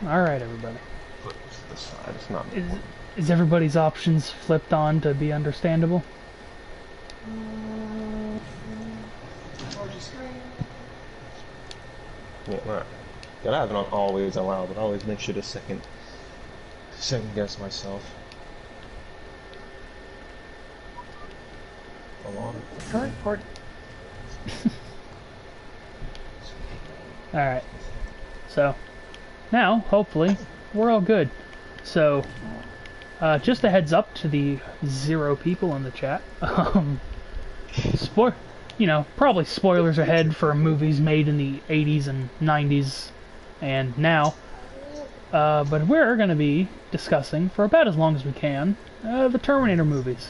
All right, everybody. Flip to the side. It's not. Is everybody's options flipped on to be understandable? Yeah, right. Gotta have it on always allow, but I always make sure to second guess myself. Along. Current party. Alright. So, now, hopefully, we're all good. So, just a heads up to the 0 people in the chat. Probably spoilers ahead for movies made in the 80s and 90s and now. But we're going to be discussing, for about as long as we can, the Terminator movies.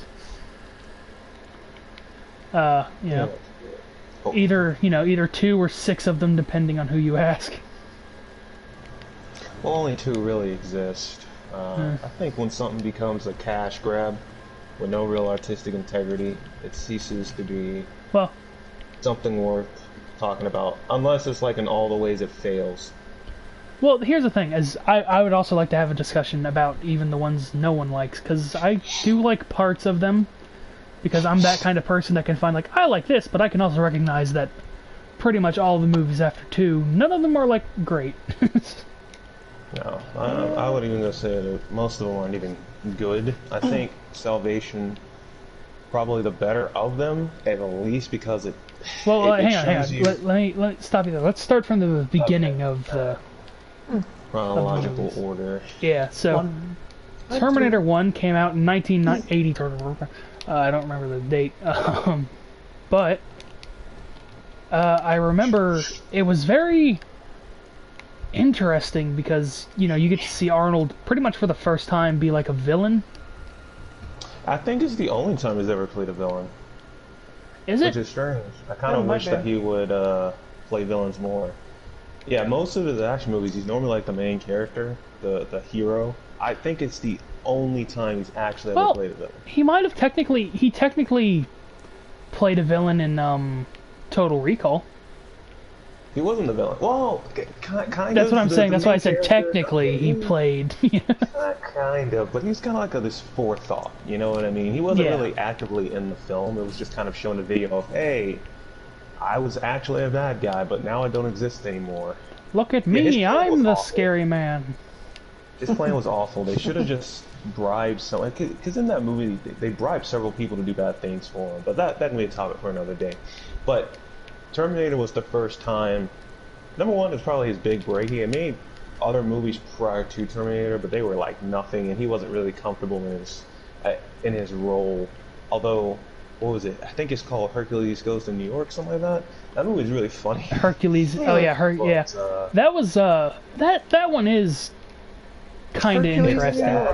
Either 2 or 6 of them, depending on who you ask. Well, only 2 really exist. I think when something becomes a cash grab with no real artistic integrity, it ceases to be something worth talking about, unless it's like in all the ways it fails. Well, here's the thing, is I would also like to have a discussion about even the ones no one likes, because I do like parts of them, because I'm that kind of person that can find, like, I like this, but I can also recognize that pretty much all the movies after 2, none of them are, like, great. No, I would even go say that most of them aren't even good. I think Salvation, probably the better of them, at least because it. Well, hang on. Let me stop you there. Let's start from the beginning of the chronological order. Yeah. So, Terminator 1 came out in 1980. I don't remember the date, but I remember it was very interesting because, you get to see Arnold pretty much for the first time be like a villain. I think it's the only time he's ever played a villain. Is it? Which is strange. I kind of wish that he would play villains more. Yeah, most of his action movies, he's normally like the main character, the hero. I think it's the only time he's actually ever played a villain. He might have technically played a villain in Total Recall. He wasn't the villain. Well, kind of. That's what I'm saying. That's why I said technically he played. Kind of, but he's kind of like this forethought. You know what I mean? He wasn't really actively in the film. It was just kind of showing a video of, hey, I was actually a bad guy, but now I don't exist anymore. Look at me, I'm the scary man. His plan was awful. They should have just bribed someone. Because in that movie, they bribed several people to do bad things for him. But that can be a topic for another day. But Terminator was the first time. Number one, it's probably his big break. He had made other movies prior to Terminator, but they were like nothing, and he wasn't really comfortable in his role. Although, what was it? I think it's called Hercules Goes to New York, something like that. That movie is really funny. Hercules. Oh yeah, yeah. That was that one is kind of interesting.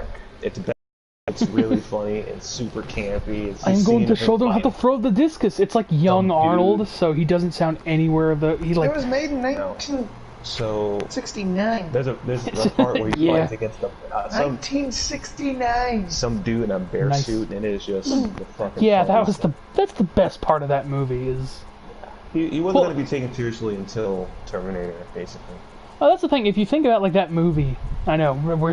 It's really funny and super campy. I'm going to show them how to throw the discus. It's like young Arnold, so he doesn't sound anywhere of the. He like. It was made in 1969. There's a part where he fights against the 1969. Some dude in a bear suit, and it is just the fucking. Yeah, that's the best part of that movie is. He wasn't going to be taken seriously until Terminator, basically. Oh, that's the thing. If you think about like that movie, I know we were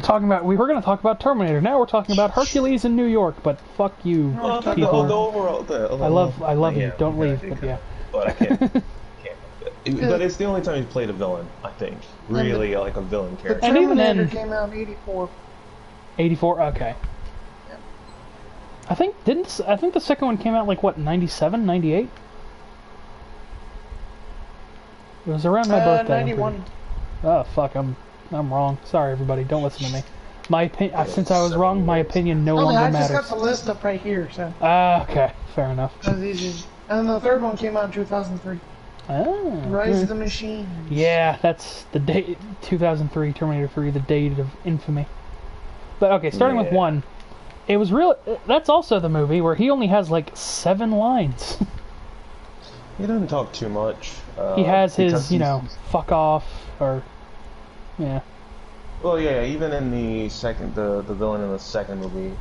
going to talk about Terminator. Now we're talking about Hercules in New York. But fuck you, people. I love you. Don't leave. But yeah. But I can't. But it's the only time he's played a villain, I think. Really, like a villain character. And even then, came out in '84. 84. Okay. Yeah. I think the second one came out like what 97, 98. It was around my birthday. 91. Oh fuck, I'm wrong. Sorry everybody, don't listen to me. My opinion, since I was wrong, my opinion no longer matters. I just got the list up right here, so. Okay, fair enough. And the third one came out in 2003. Oh. Rise of the Machines. Yeah, that's the date. 2003, Terminator 3, the date of infamy. But okay, starting with 1, it was real. That's also the movie where he only has like 7 lines. He doesn't talk too much. He has his, fuck off, or, yeah. Well, yeah, even in the second, the villain in the second movie,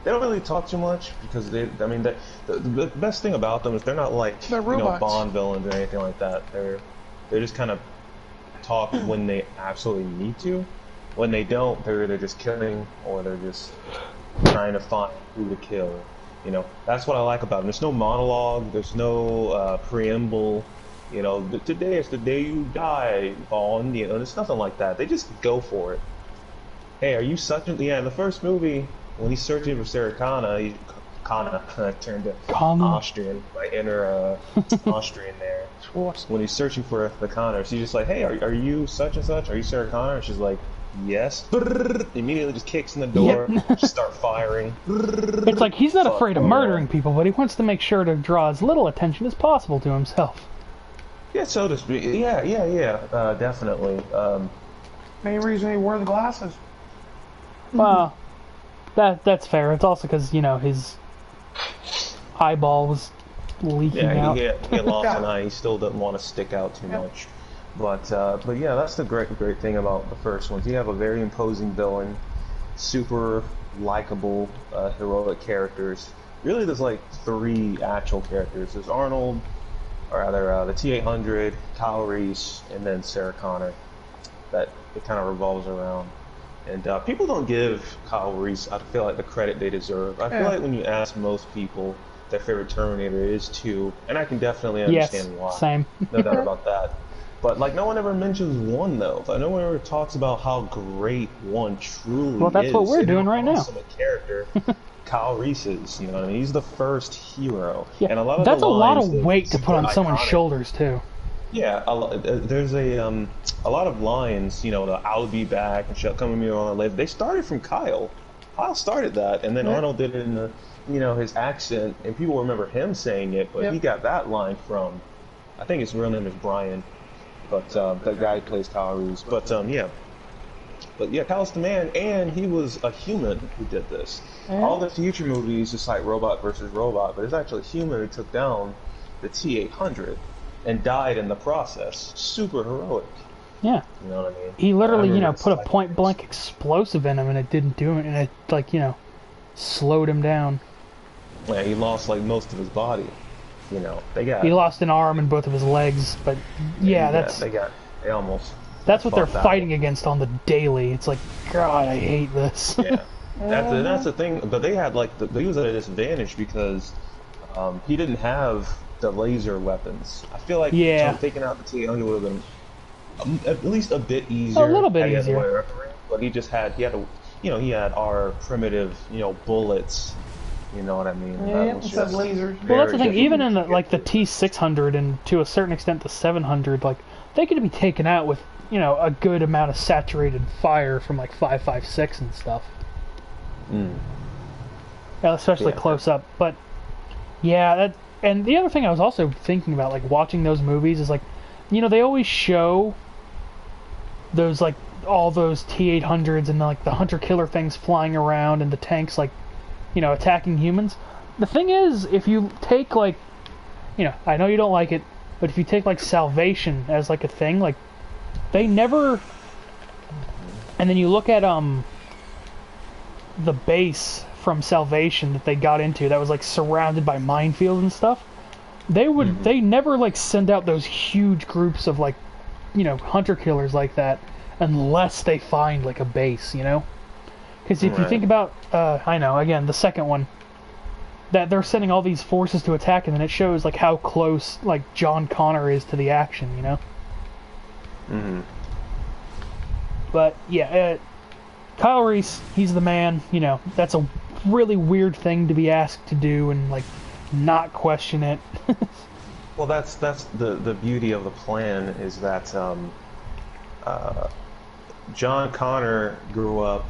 they don't really talk too much because the best thing about them is they're not like Bond villains or anything like that. They're just kind of talk when they absolutely need to. When they don't, they're either just killing or they're just trying to find who to kill. You know, that's what I like about them. There's no monologue. There's no preamble. You know, today is the day you die, Vaughn. You know, there's nothing like that. They just go for it. Hey, are you such a... Yeah, in the first movie, when he's searching for Sarah Connor, Kana turned to Austrian, my inner Austrian there. When he's searching for the Connor, she's just like, hey, are you such and such? Are you Sarah Connor? And she's like, yes. Immediately just kicks in the door, just start firing. It's like he's not afraid of murdering people, but he wants to make sure to draw as little attention as possible to himself. Yeah, so to speak. Yeah, definitely. Main reason he wore the glasses. Well, that's fair. It's also because, you know, his eyeball was leaking out. Yeah, he had lost an eye. He still doesn't want to stick out too much. But yeah, that's the great thing about the first ones. You have a very imposing villain, super likable, heroic characters. Really, there's like 3 actual characters. There's Arnold, or rather the T-800, Kyle Reese, and then Sarah Connor. That it kind of revolves around. And people don't give Kyle Reese, I feel like, the credit they deserve. I feel like when you ask most people, their favorite Terminator is 2, and I can definitely understand why. Same. No doubt about that. But like, no one ever mentions 1 though. Like, no one ever talks about how great 1 truly is. Well, that's what we're doing right now. Awesome a character Kyle Reese is. You know what I mean? He's the first hero. Yeah, and a lot of that's the a lot of lines weight to put on iconic. someone's shoulders too. Yeah, there's a lot of lines, you know, the "I'll be back" and "Shall come with me on later." They started from Kyle. Kyle started that, and then Arnold did it in the, you know, his accent, and people remember him saying it. But he got that line from, I think his real name is Brian, but the guy who plays Kyle Reese. But yeah, Kyle's the man, and he was a human who did this. All the future movies, just like robot versus robot, but it's actually a human who took down the T-800. And died in the process. Super heroic. Yeah. You know what I mean? He literally, you know, put a point-blank explosive in him, and it didn't do it, and it, like, you know, slowed him down. Yeah, he lost, like, most of his body. You know, He lost an arm and both of his legs, but, yeah, they almost... That's what they're fighting against on the daily. It's like, God, I hate this. Yeah. That's the thing, but they had, like, he was at a disadvantage because he didn't have the laser weapons. I feel like taking out the T-800 would have been at least a bit easier. A little bit easier. But he had our primitive, you know, bullets. You know what I mean? Yeah, instead of lasers. Well, that's the thing. Even in the T-600 and to a certain extent the 700, like, they could be taken out with, you know, a good amount of saturated fire from like 5.56 and stuff. Yeah, especially close up. But yeah, and the other thing I was also thinking about, like, watching those movies is, like, you know, they always show those, like, all those T-800s and, like, the hunter-killer things flying around and the tanks, like, you know, attacking humans. The thing is, if you take, like, you know, I know you don't like it, but if you take, like, Salvation as, like, a thing, like, they never... And then you look at, the base from Salvation that they got into that was, like, surrounded by minefields and stuff. They never, like, send out those huge groups of, like, you know, hunter-killers like that unless they find, like, a base, you know? Because if you think about, I know, again, the second one, that they're sending all these forces to attack, and then it shows, like, how close, like, John Connor is to the action, you know? But, yeah, Kyle Reese, he's the man, you know, that's a really weird thing to be asked to do and, like, not question it. Well, that's the beauty of the plan is that John Connor grew up,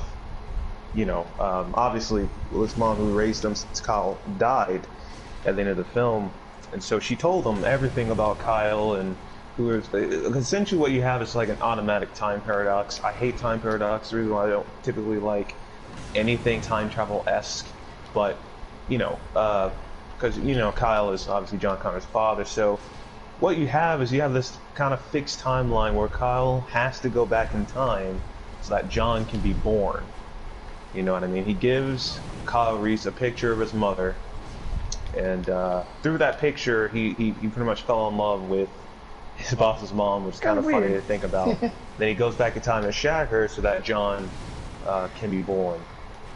you know, obviously his mom who raised him since Kyle died at the end of the film, and so she told him everything about Kyle and who is essentially what you have is like an automatic time paradox. I hate time paradox. The reason why I don't typically like anything time travel-esque, but you know, because you know Kyle is obviously John Connor's father, so what you have is you have this kind of fixed timeline where Kyle has to go back in time so that John can be born. You know what I mean? He gives Kyle Reese a picture of his mother, and through that picture, he pretty much fell in love with his boss's mom, which is kind of funny to think about. Then he goes back in time to shag her so that John can be born,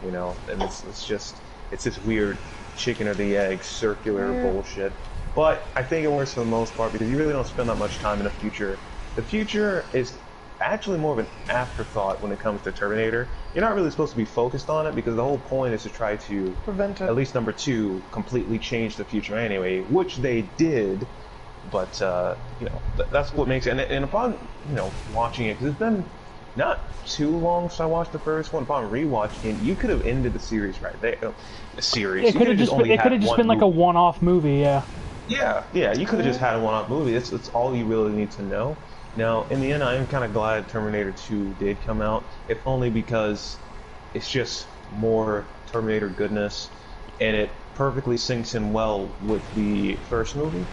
you know. And it's just this weird chicken or the egg circular bullshit. But I think it works for the most part because you really don't spend that much time in the future. The future is actually more of an afterthought when it comes to Terminator. You're not really supposed to be focused on it because the whole point is to try to Prevent it. at least number 2 completely change the future anyway, which they did. But you know, that's what makes it. And upon watching it, because it's been not too long since I watched the first one. Upon rewatching it, you could have ended the series right there. The series. It could have just been like a one-off movie, yeah. Yeah, you could have just had a one-off movie. That's all you really need to know. Now, in the end, I am kind of glad Terminator 2 did come out, if only because it's just more Terminator goodness, and it perfectly syncs in well with the first movie,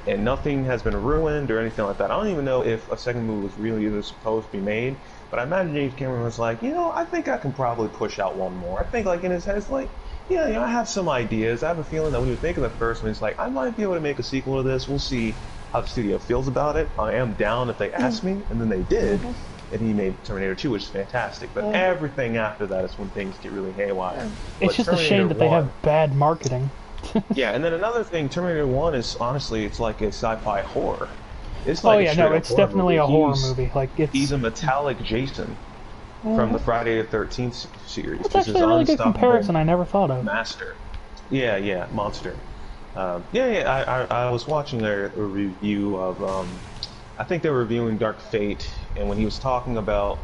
and nothing has been ruined or anything like that. I don't even know if a second movie was really either supposed to be made, but I imagine James Cameron was like, I think I can probably push out one more. I think, like, in his head, it's like, I have some ideas. I have a feeling that when he was making the first one, he's like, I might be able to make a sequel to this. We'll see how the studio feels about it. I am down if they ask me, and then they did, and he made Terminator 2, which is fantastic. But everything after that is when things get really haywire. It's just a shame that they have bad marketing. Yeah, and then another thing, Terminator 1 is honestly, it's like a sci-fi horror. It's like it's definitely a horror movie. Like he's a metallic Jason from the Friday the 13th series. That's actually a really good comparison I never thought of. Master. Yeah, monster. I was watching a review of, I think they were reviewing Dark Fate, and when he was talking about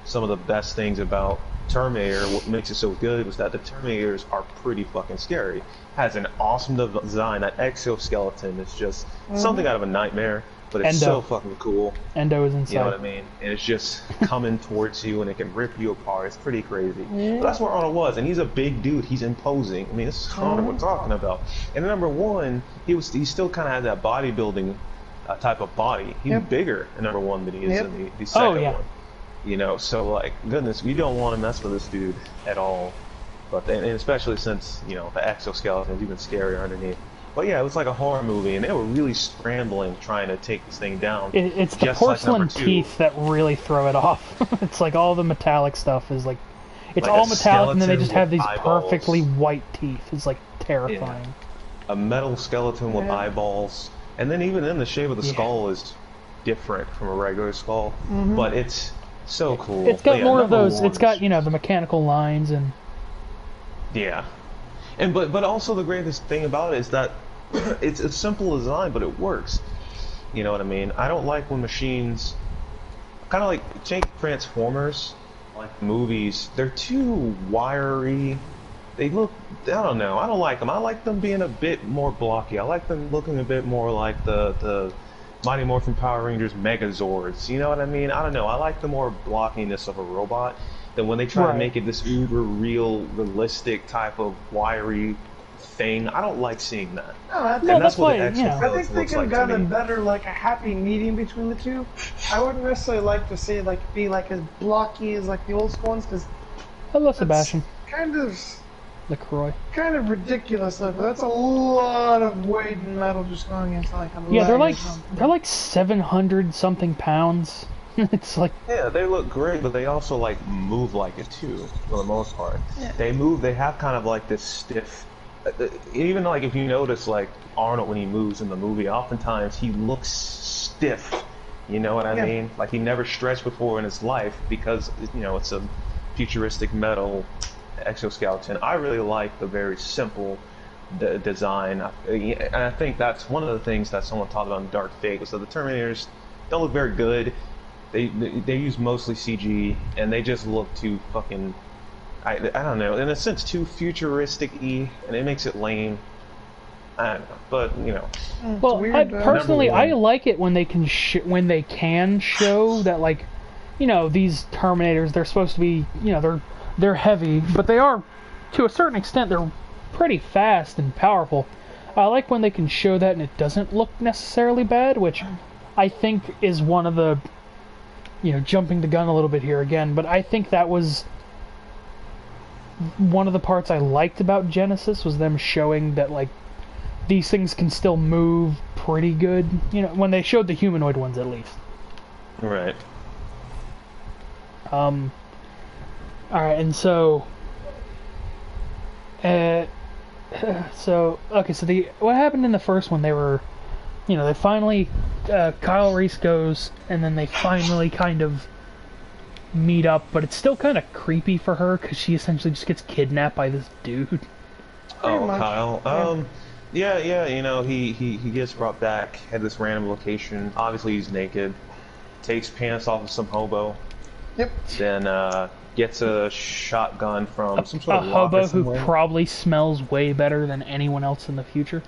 some of the best things about Terminator, what makes it so good was that the Terminators are pretty fucking scary. Has an awesome design. That exoskeleton is just something out of a nightmare, but it's so fucking cool. Endo is inside. You know what I mean? And it's just coming towards you, and it can rip you apart. It's pretty crazy. But that's where Arnold was, and he's a big dude. He's imposing. I mean, this is Arnold we're talking about. And number 1, he still kind of had that bodybuilding type of body. He's bigger in number 1 than he is in the second one. So like, goodness, we don't want to mess with this dude at all. But and especially since the exoskeleton is even scarier underneath. But yeah, it was like a horror movie, and they were really scrambling trying to take this thing down. It's the porcelain teeth that really throw it off. It's like all the metallic stuff is like, it's all metallic, and then they just have these perfectly white teeth. It's like terrifying. Yeah. A metal skeleton with eyeballs, and then even in the shape of the skull is different from a regular skull. But it's so cool. It's got more of those. It's got the mechanical lines and. Yeah, and but also the greatest thing about it is that it's a simple design, but it works. You know what I mean? I don't like when machines, kind of like take Transformers, like movies, they're too wiry. They look, I don't know, I don't like them. I like them being a bit more blocky. I like them looking a bit more like the Mighty Morphin Power Rangers Megazords. You know what I mean? I don't know. I like the more blockiness of a robot. Then when they try to make it this uber real, realistic type of wiry thing, I don't like seeing that. No, that's what I think they could have gotten a better, like a happy medium between the two. I wouldn't necessarily like to see it be like as blocky as like the old school ones, because I love Sebastian. Kind of LaCroix. Kind of ridiculous, though. That's a lot of weight and metal just going into like a they're like 700 something pounds. It's like they look great, but they also like move like it too, for the most part. They move. They have kind of like this stiff. Even like if you notice, like Arnold when he moves in the movie, oftentimes he looks stiff. You know what I mean? Like he never stretched before in his life because it's a futuristic metal exoskeleton. I really like the very simple design, and I think that's one of the things that someone talked about in Dark Fate was that the Terminators don't look very good. They use mostly CG, and they just look too fucking, I don't know, in a sense too futuristic-y, and it makes it lame. I don't know, but Well, weird, I like it when they can show that, like, these Terminators, they're supposed to be, they're heavy, but they are, to a certain extent, they're pretty fast and powerful. I like when they can show that and it doesn't look necessarily bad, which I think is one of the, jumping the gun a little bit here again, but I think that was one of the parts I liked about Genesis, was them showing that, like, these things can still move pretty good. You know, when they showed the humanoid ones, at least. Right. All right, and so, okay, so what happened in the first one? They were, you know, they finally, Kyle Reese goes, and then they finally kind of meet up, but it's still kind of creepy for her because she essentially just gets kidnapped by this dude. Oh, Kyle. Yeah. You know, he gets brought back at this random location. Obviously, he's naked. Takes pants off of some hobo. Yep. Then gets a shotgun from some sort of hobo who somewhere. probably smells way better than anyone else in the future.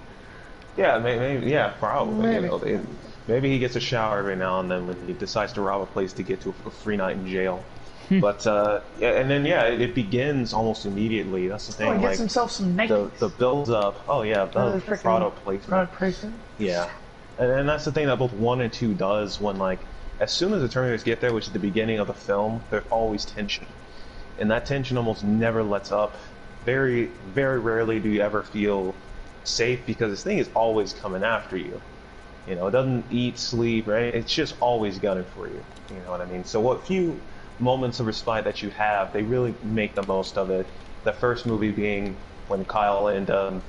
Yeah, maybe. Yeah, probably. Maybe. You know, maybe he gets a shower every now and then when he decides to rob a place to get to a free night in jail. But yeah, and then it begins almost immediately. That's the thing. Oh, he gets himself some naked. The build up. Oh yeah, the product placement. Product placement. Yeah, and that's the thing that both 1 and 2 does. When like as soon as the Terminators get there, which is the beginning of the film, there's always tension, and that tension almost never lets up. Very, very rarely do you ever feel safe because this thing is always coming after you. You know, it doesn't eat, sleep, right? It's just always gunning for you. You know what I mean? So what few moments of respite that you have, they really make the most of it. The first movie being when Kyle and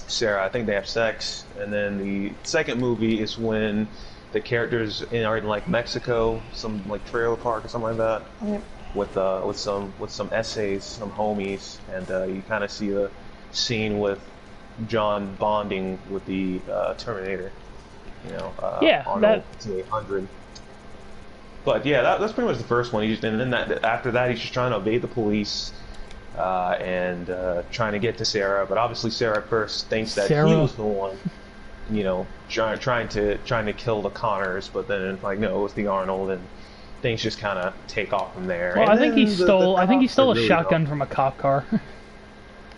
Sarah, I think they have sex, and then the second movie is when the characters are in like Mexico, some like trailer park or something like that, with some essays, some homies, and you kind of see the scene with John bonding with the Terminator. You know, Arnold T-800. But yeah, that's pretty much the first one. And then after that, he's just trying to evade the police and trying to get to Sarah. But obviously, Sarah at first thinks that he was the one, you know, trying to kill the Connors. But then it's like, no, it was the Arnold, and things just kind of take off from there. Well, and I think he stole a shotgun from a cop car.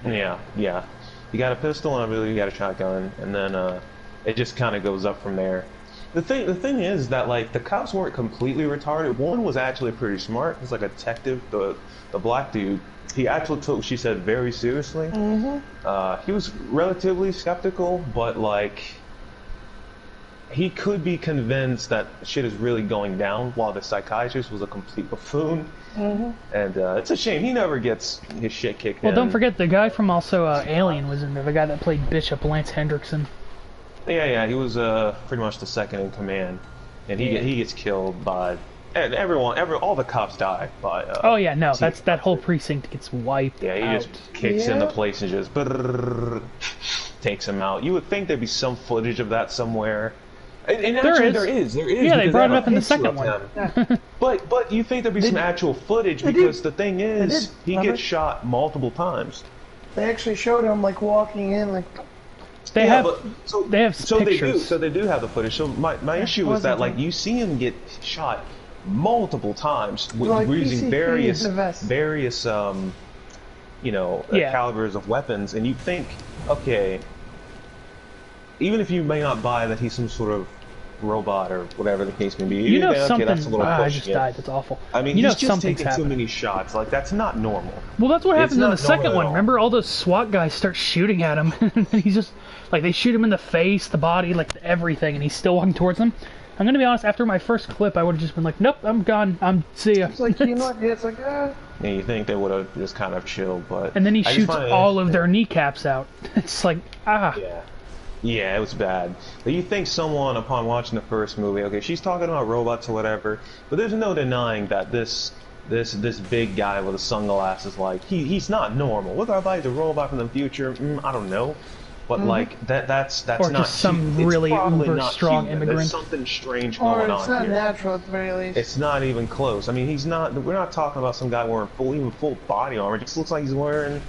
Yeah. You got a pistol, and I believe you got a shotgun, and then it just kind of goes up from there. The thing is that like the cops weren't completely retarded. One was actually pretty smart. He's like a detective, the black dude. He actually took what she said very seriously. He was relatively skeptical, but like he could be convinced that shit is really going down, while the psychiatrist was a complete buffoon. And it's a shame he never gets his shit kicked in. Well, don't forget the guy from also Alien was in there. The guy that played Bishop, Lance Hendrickson. Yeah, he was pretty much the second in command, and he gets killed by, and all the cops die by. Oh yeah, no, that whole precinct gets wiped. Yeah, he just kicks in the place and just takes him out. You would think there'd be some footage of that somewhere. And actually, there is. Yeah, they brought it up in the second one. But you think there'd be some actual footage because the thing is, he gets shot multiple times. They actually showed him like walking in like. They have pictures. They do have the footage. So my issue was that like you see him get shot multiple times with using various calibers of weapons, and you think, okay, even if you may not buy that he's some sort of robot or whatever the case may be, you know something. Okay, that's a little I just died. That's awful. I mean, he's just taking too many shots. Like that's not normal. Well, that's what happens in the second one. Remember, all those SWAT guys start shooting at him, and he's just like they shoot him in the face, the body, like everything, and he's still walking towards them. I'm gonna be honest. After my first clip, I would have just been like, "Nope, I'm gone. See ya." It's like you know, it's like Yeah, you think they would have just kind of chilled, but and then he shoots all of their kneecaps out. It's like Yeah, it was bad. But you think someone, upon watching the first movie, okay, she's talking about robots or whatever, but there's no denying that this big guy with the sunglasses, like, he's not normal. Whether I buy he's a robot from the future, I don't know. But like that's or not just some really uber strong immigrant. There's something strange going on here. Or it's not natural at the very least. It's not even close. I mean, we're not talking about some guy wearing full body armor. It just looks like he's wearing.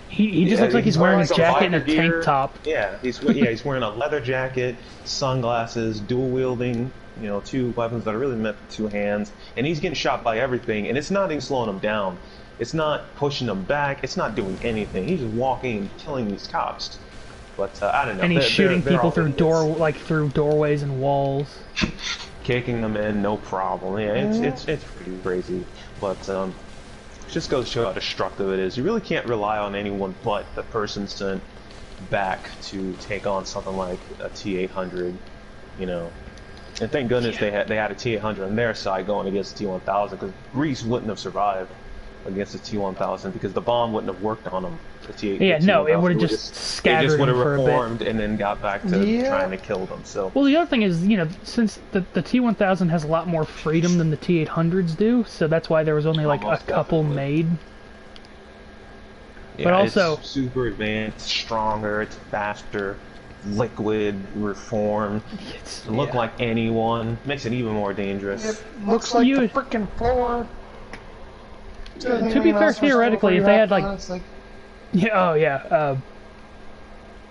He just looks like he's wearing a jacket and a tank top. Yeah, he's wearing a leather jacket, sunglasses, dual wielding, you know, two weapons that are really meant for two hands, and he's getting shot by everything, and it's not even slowing him down. It's not pushing him back. It's not doing anything. He's just walking and killing these cops. But I don't know. And he's shooting people through through doorways and walls. Kicking them in, no problem. Yeah, it's pretty crazy. But it just goes to show how destructive it is. You really can't rely on anyone but the person sent back to take on something like a T-800. you know. And thank goodness they had a T-800 on their side going against the T-1000, because Greece wouldn't have survived against the T-1000 because the bomb wouldn't have worked on them. The T-800. Yeah, no, it would have just scattered them for a bit. It just would have reformed and then got back to trying to kill them. So. Well, the other thing is, you know, since the T-1000 has a lot more freedom than the T-800s do, so that's why there was only like a couple made. Yeah, but also, it's super advanced, stronger, it's faster, liquid, reformed. It look like anyone. Makes it even more dangerous. It looks like the freaking floor. To be fair, theoretically, if they had like,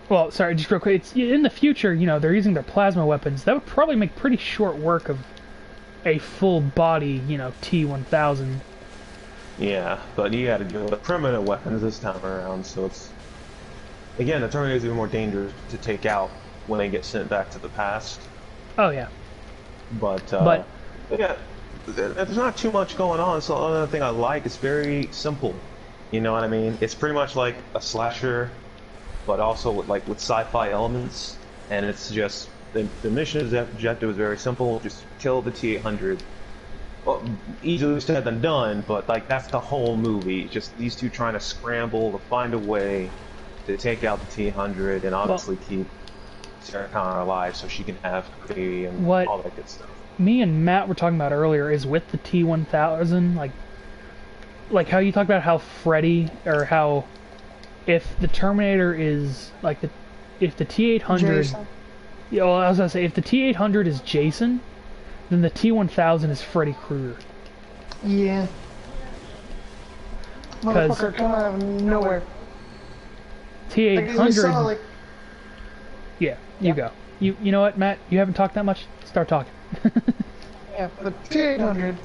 well, sorry, just real quick. It's in the future. You know, they're using their plasma weapons. That would probably make pretty short work of a full body, you know, T-1000. Yeah, but you got to deal with the primitive weapons this time around. So it's again, the Terminator is even more dangerous to take out when they get sent back to the past. Oh yeah. But yeah. There's not too much going on. So another thing I like, it's very simple. You know what I mean? It's pretty much like a slasher, but also with sci-fi elements. And it's just the mission objective is very simple. Just kill the T-800. Well, easier said than done, but like that's the whole movie. Just these two trying to scramble to find a way to take out the T-800 and obviously keep Sarah Connor alive so she can have her baby and all that good stuff. Me and Matt were talking about earlier is with the T-1000, like how you talked about how Freddy, or how if the Terminator is like if the T-800, yeah, well, I was gonna say if the T-800 is Jason, then the T-1000 is Freddy Krueger. Yeah. Motherfucker come out of nowhere. T-800. Like, yeah, you go. You know what, Matt? You haven't talked that much. Start talking. Yeah, for the T-800,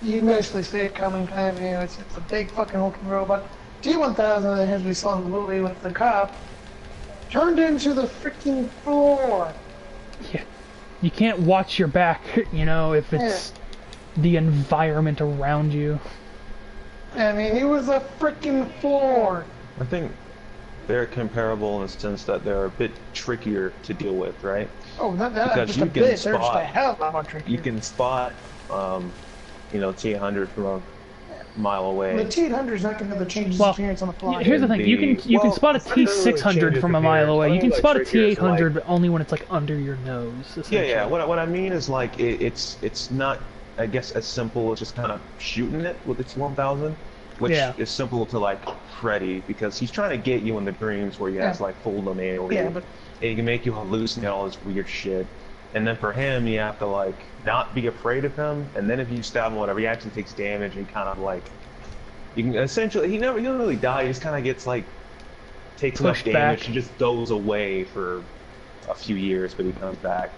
you can basically see it coming, kind of, you know, it's a big fucking hulking robot. T-1000, as we saw in the movie with the cop, turned into the freaking floor. Yeah. You can't watch your back, you know, if it's the environment around you. I mean, he was a freaking floor. I think they're comparable in the sense that they're a bit trickier to deal with, right? Oh, not that. Because just you a can bit. spot, They're just a hell of a lot more trickier. You can spot, you know, T-800 from a mile away. The T-800 is not going to change his appearance on the fly. Here's the thing: you can spot a T-600 from a mile away. You can spot a T-800, but only when it's like under your nose. Yeah. What I mean is like it's not, I guess, as simple as just kind of shooting it with the T-1000, which is simple to like Freddy, because he's trying to get you in the dreams where he has like full domain. Yeah, but and he can make you hallucinate all this weird shit. And then for him, you have to like not be afraid of him. And then if you stab him, whatever, he actually takes damage and kind of like you can essentially he doesn't really die. He just kind of gets like takes enough damage and just goes away for a few years, but he comes back.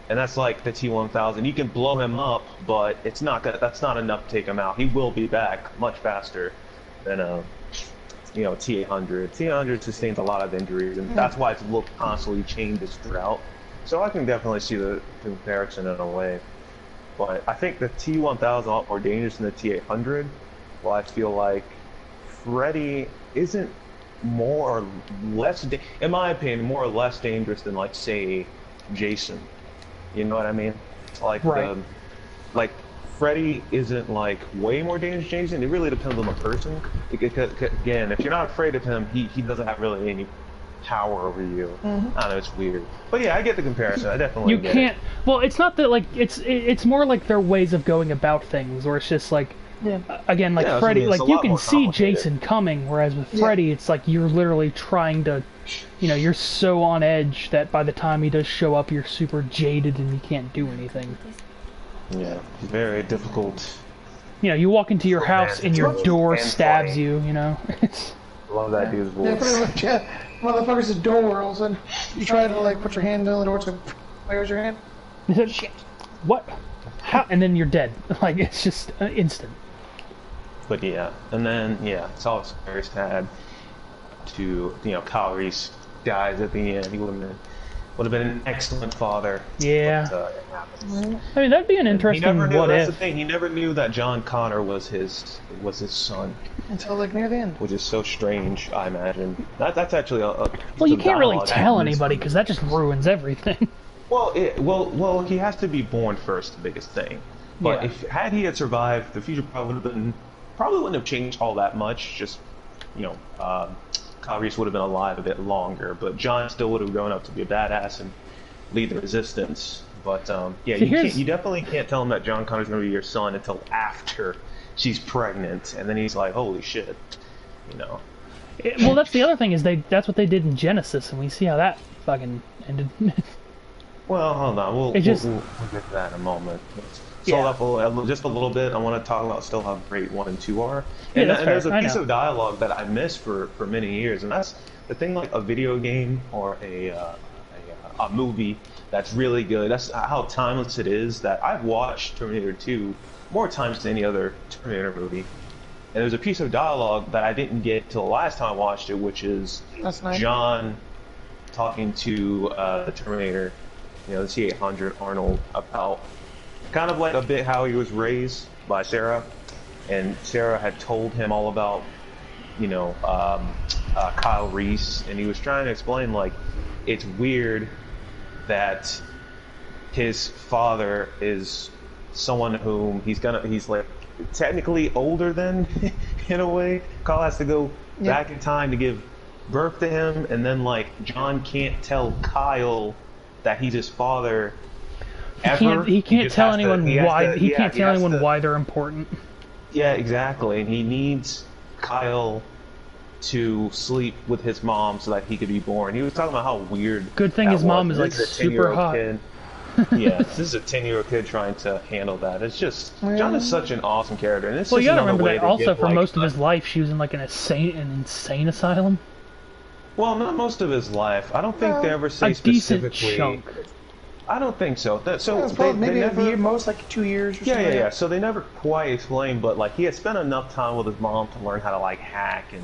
And that's like the T-1000. You can blow him up, but it's not that's not enough to take him out. He will be back much faster than you know, T-800. T-800 sustains a lot of injuries, and that's why it's looked constantly changes throughout. So I can definitely see the comparison in a way. But I think the T-1000 is a lot more dangerous than the T-800. Well, I feel like Freddy isn't more or less, in my opinion, more or less dangerous than, like, say, Jason. You know what I mean? Like, like Freddy isn't like way more dangerous than Jason. It really depends on the person. Again, if you're not afraid of him, he doesn't have really any power over you. I don't know, it's weird. But yeah, I get the comparison. I definitely get it. Well, it's not that like it's more like their ways of going about things, where it's just like again, like Freddy, like you can see Jason coming, whereas with Freddy, it's like you're literally trying to, you know, you're so on edge that by the time he does show up, you're super jaded and you can't do anything. Yeah, very difficult. You know, you walk into your house and your door stabs you, you know? Love that dude's voice. Yeah, pretty much, yeah. Motherfucker's a door, all of a sudden. You try to, like, put your hand on the door, it's like, where's your hand? Shit. What? How? And then you're dead. Like, it's just instant. But yeah, and then, yeah, it's also very sad to, you know, Kyle Reese dies at the end. He would have been an excellent father. Yeah. But, I mean, that'd be an interesting what if. That's the thing. He never knew that John Connor was his son. Until like near the end. Which is so strange, I imagine. That's actually well, you can't really tell anybody because that just ruins everything. Well, he has to be born first, the biggest thing. But Yeah. if had he had survived, the future probably wouldn't have changed all that much. Just you know, Kyle Reese would have been alive a bit longer, but John still would have grown up to be a badass and lead the resistance. But yeah, See, you definitely can't tell him that John Connor's going to be your son until after she's pregnant, and then he's like, holy shit, you know. Well, that's the other thing is that's what they did in Genesis, and we see how that fucking ended. Well, hold on, we'll get to that in a moment. Slow up just a little bit. I want to talk about still how great 1 and 2 are. Yeah, And, that's and fair. there's a piece of dialogue that I missed for many years, and that's the thing. Like a video game or a movie that's really good. That's how timeless it is. That I've watched Terminator 2 more times than any other Terminator movie. And there's a piece of dialogue that I didn't get till the last time I watched it, which is That's nice. John talking to the Terminator, you know, the T-800 Arnold, about kind of like a bit how he was raised by Sarah, and Sarah had told him all about, you know, Kyle Reese, and he was trying to explain like it's weird that his father is someone whom he's like technically older than in a way. Kyle has to go back in time to give birth to him, and then like John can't tell Kyle that he's his father ever. He can't tell anyone why. He can't tell anyone why they're important. Yeah, exactly. And he needs Kyle to sleep with his mom so that he could be born. He was talking about how weird. Good thing his mom is like This a super 10-year-old hot. kid. Yeah, this is a 10-year-old kid trying to handle that. It's just John is such an awesome character, and it's Well, just you gotta another remember way that to also give, for like, most of his life she was in like an insane asylum. Well, not most of his life. I don't think they ever say A decent specifically. chunk. I don't think so. Maybe never, a year, most like 2 years or something. Yeah. So they never quite explain, but like he had spent enough time with his mom to learn how to like hack and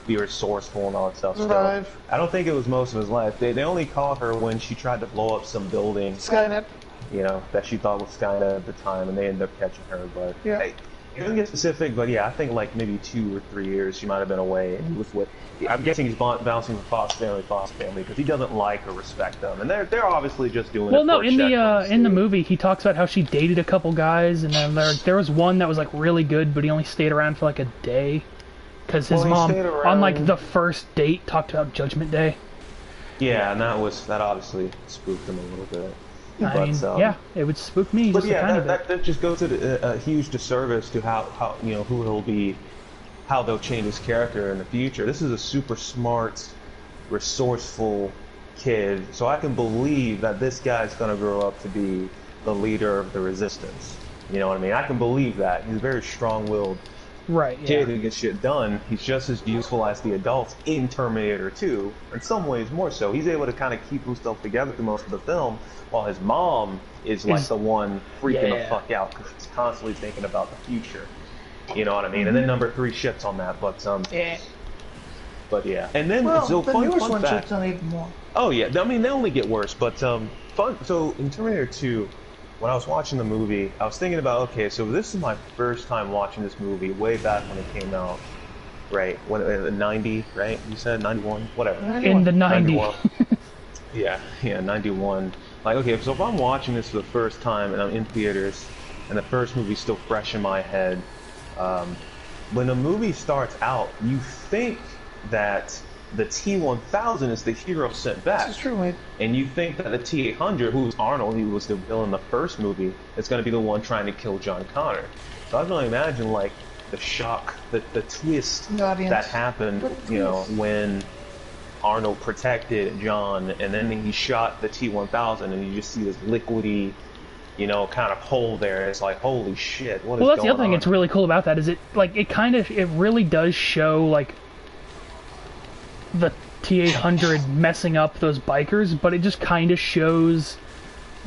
be resourceful and all that stuff. Survive. Still, I don't think it was most of his life. They only caught her when she tried to blow up some building, Skynet. you know, that she thought was Skynet at the time, and they ended up catching her. But hey, he doesn't get specific, but yeah, I think like maybe 2 or 3 years she might have been away, and he was with. I'm guessing he's bouncing from foster family, because he doesn't like or respect them, and they're obviously just doing. Well, it no, for a in check the in the movie he talks about how she dated a couple guys, and then there was one that was like really good, but he only stayed around for like a day, because his mom on like the first date talked about Judgment Day. Yeah, and that obviously spooked him a little bit. I mean, yeah, it would spook me. But just yeah, that just goes to a huge disservice to how you know who he'll be, how they'll change his character in the future. This is a super smart, resourceful kid, so I can believe that this guy's gonna grow up to be the leader of the resistance. You know what I mean? I can believe that. He's a very strong-willed kid who gets shit done. He's just as useful as the adults in Terminator 2, in some ways more so. He's able to kind of keep himself together through most of the film, while his mom is like the one freaking the fuck out because she's constantly thinking about the future. You know what I mean? And then number 3 shits on that, but But yeah, and then so the fun one fact. shits on even more. Oh yeah, I mean they only get worse, but fun. So in Terminator 2, when I was watching the movie, I was thinking about, okay, so this is my first time watching this movie way back when it came out, right? When 90, right? You said 91, whatever. 91. In the 90s. Yeah, 91. Like, okay, so if I'm watching this for the first time and I'm in theaters, and the first movie's still fresh in my head, when the movie starts out, you think that the T-1000 is the hero sent back. This is true, mate. And you think that the T-800, who's Arnold, who was the villain in the first movie, is going to be the one trying to kill John Connor. So I can only imagine, like, the shock, the twist that happened, you know, when Arnold protected John, and then he shot the T-1000, and you just see this liquidy, you know, kind of hole there. It's like, holy shit, what is going on? Well, that's the other thing that's really cool about that is it really does show like the T-800 messing up those bikers, but it just kind of shows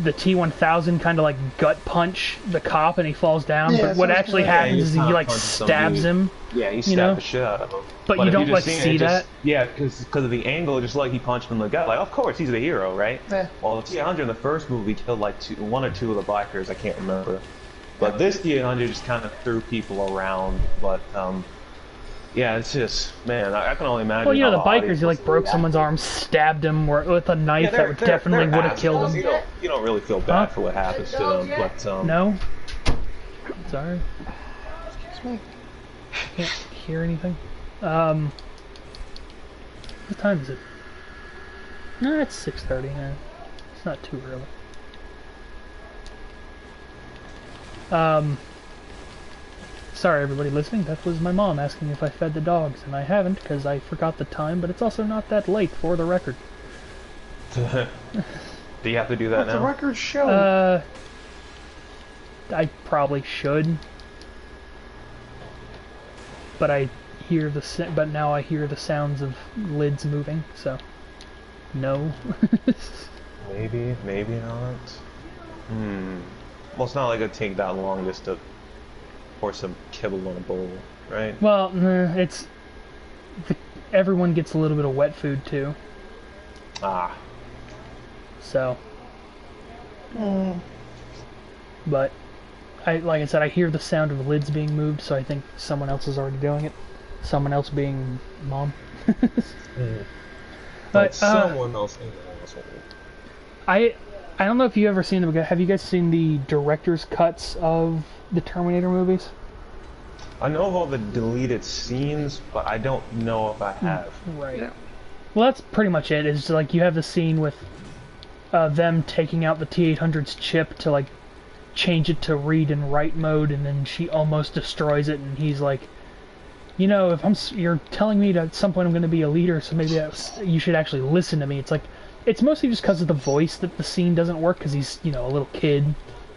the T-1000 kind of like gut punch the cop and he falls down. Yeah, but what actually happens is he like stabs him. Yeah, he stabbed the shit out of him. But you don't like see that. Yeah, because of the angle, just like he punched him in the gut. Like, of course, he's the hero, right? Yeah. Well, the T-800 in the first movie killed like 1 or 2 of the bikers. I can't remember. But this T-800 just kind of threw people around. But Yeah, it's just, man, I can only imagine. Well, you know, how the audience bikers, you was like broke someone's arm, stabbed him with a knife that would definitely would have killed assholes. him. You don't really feel bad for what happens to them, but No? Sorry. Excuse me. Can't hear anything. What time is it? No, it's 6:30. Yeah. It's not too early. Sorry everybody listening, that was my mom asking if I fed the dogs, and I haven't because I forgot the time, but it's also not that late for the record. do you have to do that What's the now? record show? I probably should. But but now I hear the sounds of lids moving, so no. Maybe not. Well, it's not like it'd take that long just to pour some kibble on a bowl, right? Well, nah, everyone gets a little bit of wet food too. Ah. So. But like I said, I hear the sound of lids being moved, so I think someone else is already doing it. Someone else being mom. But someone else in the household. I don't know if you ever seen them. Have you guys seen the director's cuts of the Terminator movies? I know of all the deleted scenes, but I don't know if I have. Right. Yeah. Well, that's pretty much it. It's like you have the scene with them taking out the T-800's chip to like change it to read and write mode, and then she almost destroys it, and he's like, you know, you're telling me that at some point I'm going to be a leader, so maybe you should actually listen to me. It's like, it's mostly just because of the voice that the scene doesn't work, because he's, you know, a little kid,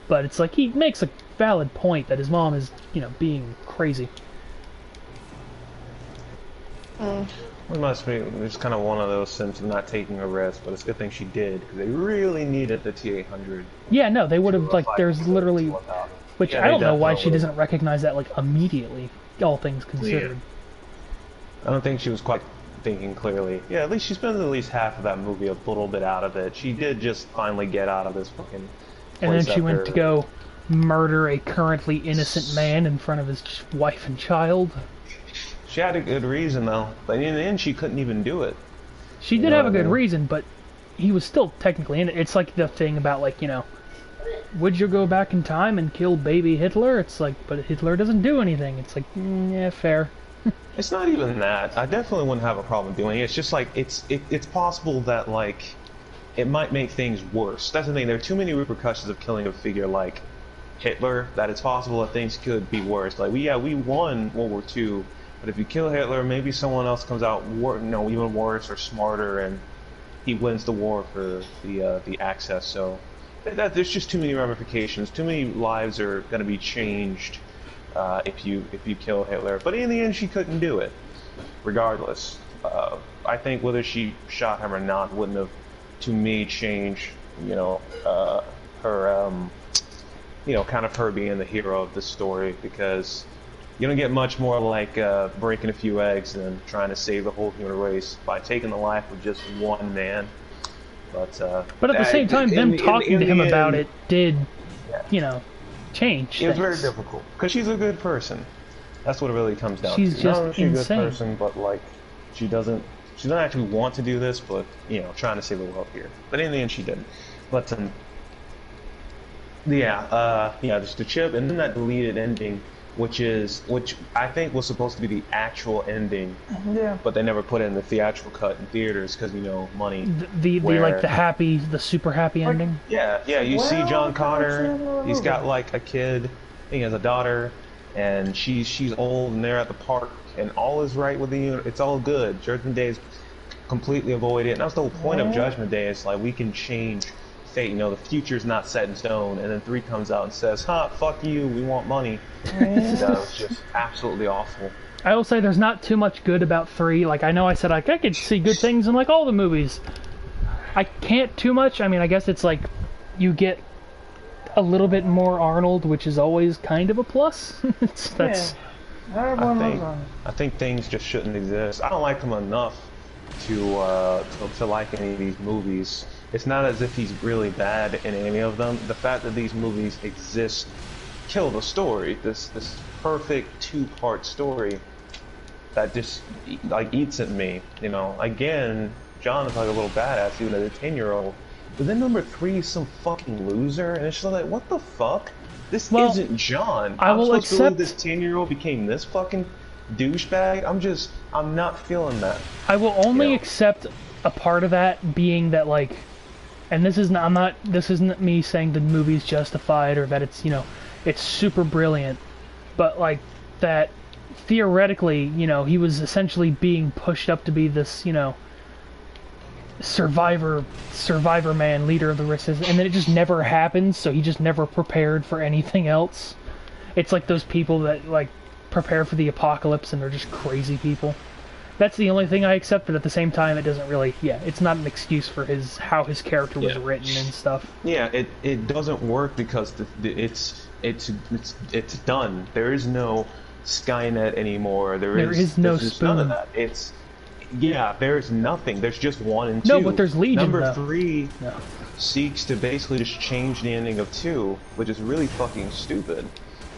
but it's like, he makes a valid point that his mom is, you know, being crazy. It must be, it's kind of one of those sense of not taking a risk, but it's a good thing she did, because they really needed the T-800. Yeah, no, they would have, like, there's literally, which Yeah, I don't know why she would've. doesn't recognize that, like, immediately, all things considered. I don't think she was quite thinking clearly. Yeah, at least she spends at least half of that movie a little bit out of it. She did just finally get out of this fucking And then place she went after- to go murder a currently innocent man in front of his wife and child. She had a good reason though, but in the end she couldn't even do it. She did have a good reason, but he was still technically in it. It's like the thing about, like, you know, would you go back in time and kill baby Hitler? It's like, but Hitler doesn't do anything. It's like, yeah, fair. It's not even that. I definitely wouldn't have a problem doing it. It's just like it's possible that like it might make things worse. That's the thing. There are too many repercussions of killing a figure like Hitler that it's possible that things could be worse. Like we won World War II, but if you kill Hitler, maybe someone else comes out even worse or smarter, and he wins the war for the Axis. So there's just too many ramifications. Too many lives are going to be changed if you kill Hitler. But in the end, she couldn't do it. Regardless, I think whether she shot him or not wouldn't have, to me, changed. You know, her. You know, kind of her being the hero of this story, because you don't get much more like breaking a few eggs than trying to save the whole human race by taking the life of just one man. But at the same time, them talking to him about it did, you know, change. It was very difficult because she's a good person. That's what it really comes down to. She's just Not she's insane. a good person, but like she doesn't actually want to do this, but you know, trying to save the world here. But in the end, she didn't. But just the chip, and then that deleted ending, which I think was supposed to be the actual ending. Yeah. But they never put it in the theatrical cut in theaters because, you know, money. The like the super happy ending. Yeah. You see John Connor. He's got like a kid. He has a daughter, and she's old, and they're at the park, and all is right with the. It's all good. Judgment Day is completely avoided, and that's the whole point of Judgment Day. It's like we can change fate. You know, the future's not set in stone. And then 3 comes out and says, "Ha, fuck you. We want money." That was just absolutely awful. I will say there's not too much good about 3. Like, I know I said I could see good things in like all the movies. I can't too much. I mean, I guess it's like you get a little bit more Arnold, which is always kind of a plus. I think things just shouldn't exist. I don't like him enough to like any of these movies. It's not as if he's really bad in any of them. The fact that these movies exist kill the story. This perfect 2-part story. that just like eats at me. You know, again, John is like a little badass, even as a 10-year-old. But then number 3 is some fucking loser, and it's just like, what the fuck? This isn't John. I will supposed to believe accept this 10-year-old became this fucking douchebag. I'm not feeling that. I will only accept a part of that being that, like, and this isn't me saying the movie's justified or that it's, you know, it's super brilliant, but like that theoretically, you know, he was essentially being pushed up to be this, you know, survivor man, leader of the resistance, and then it just never happens, so he just never prepared for anything else. It's like those people that like prepare for the apocalypse and they're just crazy people. That's the only thing I accept, but at the same time it doesn't really, it's not an excuse for how his character was written and stuff. Yeah, it doesn't work because it's done. There is no Skynet anymore. There's no spoon. None of that. There's nothing. There's just 1 and 2. No, but there's Legion. Number 3 seeks to basically just change the ending of 2, which is really fucking stupid.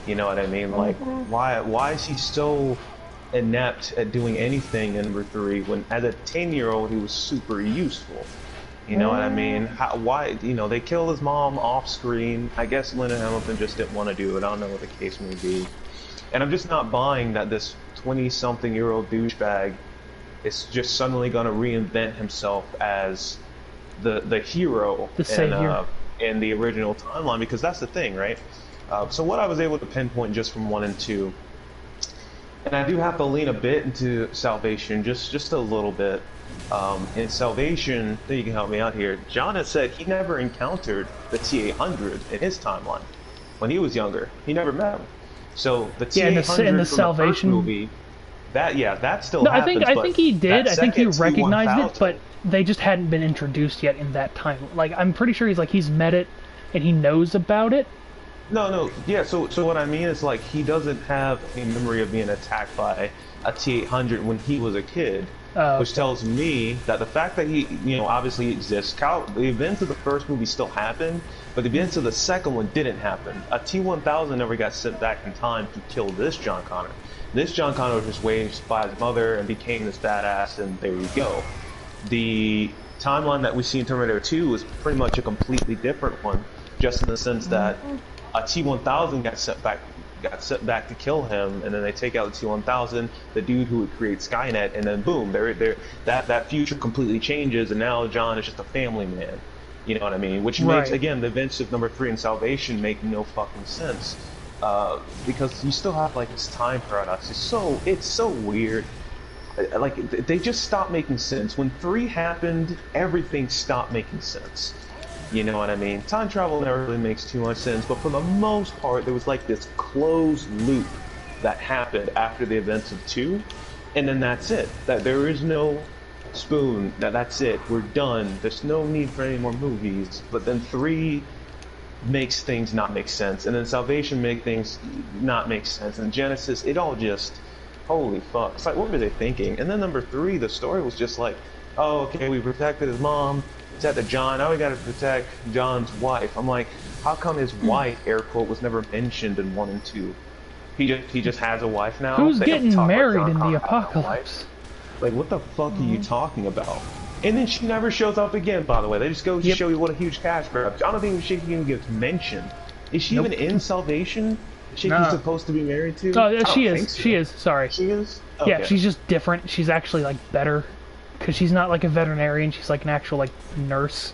You know what I mean? Like, why is he so inept at doing anything in number 3 when as a 10-year-old he was super useful? You know what I mean? Why, you know, they killed his mom off screen. I guess Linda Hamilton just didn't want to do it. I don't know what the case may be. And I'm just not buying that this 20-something-year-old douchebag is just suddenly going to reinvent himself as the hero, the savior, in the original timeline, because that's the thing, right? So what I was able to pinpoint just from 1 and 2, and I do have to lean a bit into Salvation, just a little bit. In Salvation, I think you can help me out here. John has said he never encountered the T-800 in his timeline when he was younger. He never met him. So the T-800 in the from Salvation the first movie, that still no, happens. I think he did. I think he recognized it, T-1000, but they just hadn't been introduced yet in that time. Like, I'm pretty sure he's met it and he knows about it. No, yeah. So what I mean is, like, he doesn't have a memory of being attacked by a T-800 when he was a kid, which tells me that the fact that he, you know, obviously exists. The events of the first movie still happened, but the events of the second one didn't happen. A T-1000 never got sent back in time to kill this John Connor. This John Connor was just raised by his mother and became this badass, and there you go. The timeline that we see in Terminator 2 is pretty much a completely different one, just in the sense that a T-1000 got sent back to kill him, and then they take out the T-1000, the dude who would create Skynet, and then boom, that future completely changes, and now John is just a family man. You know what I mean? Which makes, again, the events of number 3 in Salvation make no fucking sense. Because you still have like this time paradox. It's so weird. Like, they just stopped making sense. When 3 happened, everything stopped making sense. You know what I mean? Time travel never really makes too much sense, but for the most part, there was like this closed loop that happened after the events of 2, and then that's it. That there is no spoon. That's it. We're done. There's no need for any more movies. But then 3 makes things not make sense, and then Salvation make things not make sense, and Genesis, it all just, holy fuck. It's like, what were they thinking? And then number 3, the story was just like, oh, okay, we protected his mom. It's at the John. Now we got to protect John's wife. I'm like, how come his wife, air quote, was never mentioned in 1 and 2? He just has a wife now. Who's getting married in the apocalypse? Like, what the fuck are you talking about? And then she never shows up again, by the way. They just go to show you what a huge cash grab. I don't think she even gets mentioned. Is she even in Salvation? Is she supposed to be married to? Oh, she is. So. She is. Sorry. She is? Okay. Yeah, she's just different. She's actually, like, better. Because she's not, like, a veterinarian. She's, like, an actual, like, nurse.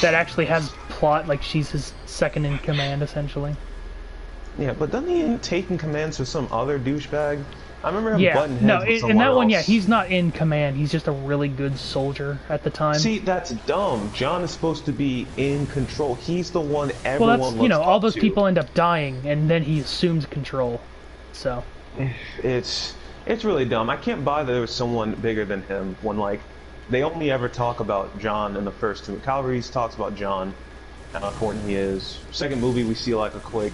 That actually has plot. Like, she's his second in command, essentially. Yeah, but doesn't he taking commands for some other douchebag? I remember him butting heads with someone in that one, else. he's not in command. He's just a really good soldier at the time. See, that's dumb. John is supposed to be in control. He's the one everyone looks looks all those to. people end up dying, and then he assumes control. So it's really dumb. I can't buy that there was someone bigger than him when, like, they only ever talk about John in the first 2. Kyle Reese talks about John, how important he is. Second movie, we see like a quick.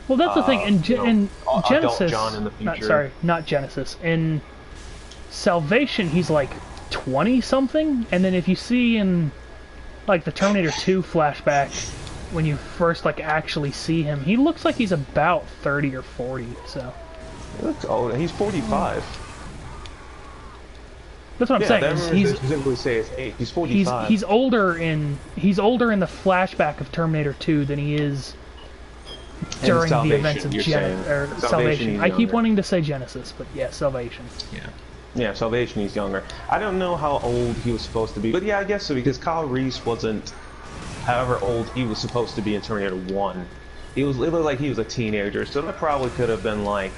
Well, that's the thing. In Genesis, John in the future. not Genesis. In Salvation, he's like 20-something, and then if you see in like the Terminator 2 flashback, when you first like actually see him, he looks like he's about 30 or 40. So he looks old. He's 45. That's what I'm saying. That He's specifically say it's 8. He's 45. he's older in the flashback of Terminator 2 than he is during the events of Salvation. I keep wanting to say Genesis, but yeah, Salvation. Yeah, Salvation, he's younger. I don't know how old he was supposed to be, but yeah, I guess so, because Kyle Reese wasn't however old he was supposed to be in Terminator 1. It looked like he was a teenager, so that probably could have been like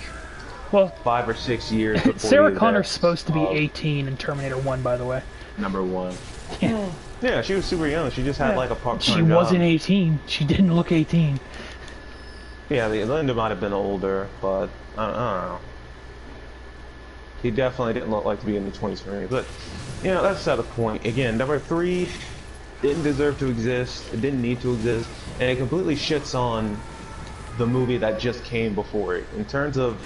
5 or 6 years before Sarah Connor's supposed to be 18 in Terminator 1, by the way. Number 1. Yeah. Yeah, she was super young. She just had like a part-time She job. wasn't 18. She didn't look 18. Yeah, Linda might have been older, but I don't know. He definitely didn't look like to be in the 20s for me. But, you know, that's not the point. Again, number 3 didn't deserve to exist. It didn't need to exist. And it completely shits on the movie that just came before it. In terms of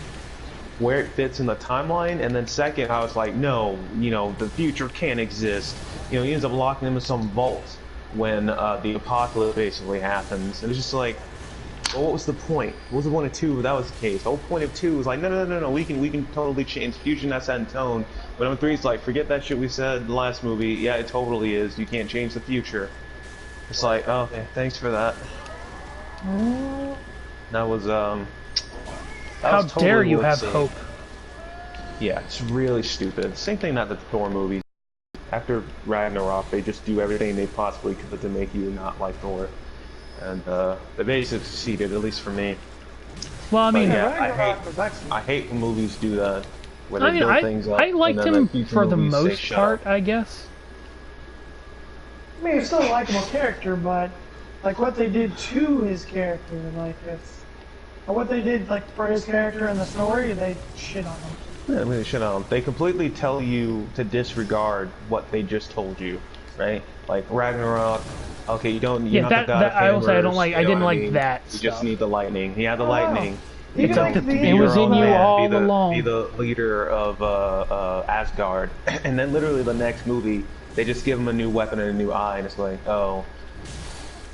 where it fits in the timeline, and then second, I was like, no, you know, the future can't exist. You know, he ends up locking him in some vault when the apocalypse basically happens. And it's just like, well, what was the point? What was the point of 2 if that was the case? The whole point of 2 was like, no, we can totally change future, that's that in tone. But number 3 is like, forget that shit we said in the last movie. Yeah, it totally is. You can't change the future. It's like, oh, okay, thanks for that. That was How dare you have hope? Yeah, it's really stupid. Same thing that the Thor movies. After Ragnarok, they just do everything they possibly could to make you not like Thor. And they basically succeeded, at least for me. Well, I mean, yeah, I hate when movies do that. Where they build things up, I liked him for the most part, up. I guess. I mean, he's still a likable character, but like what they did to his character, like it's, or what they did like for his character in the story, they shit on him. Yeah, I mean, they shit on him. They completely tell you to disregard what they just told you, right? Like Ragnarok. Okay, you don't. You're not the god of I will say I don't hammers, like. I didn't like that. You just need the lightning. He had the lightning. It was in you all along. Be the leader of Asgard, and then literally the next movie, they just give him a new weapon and a new eye, and it's like, oh,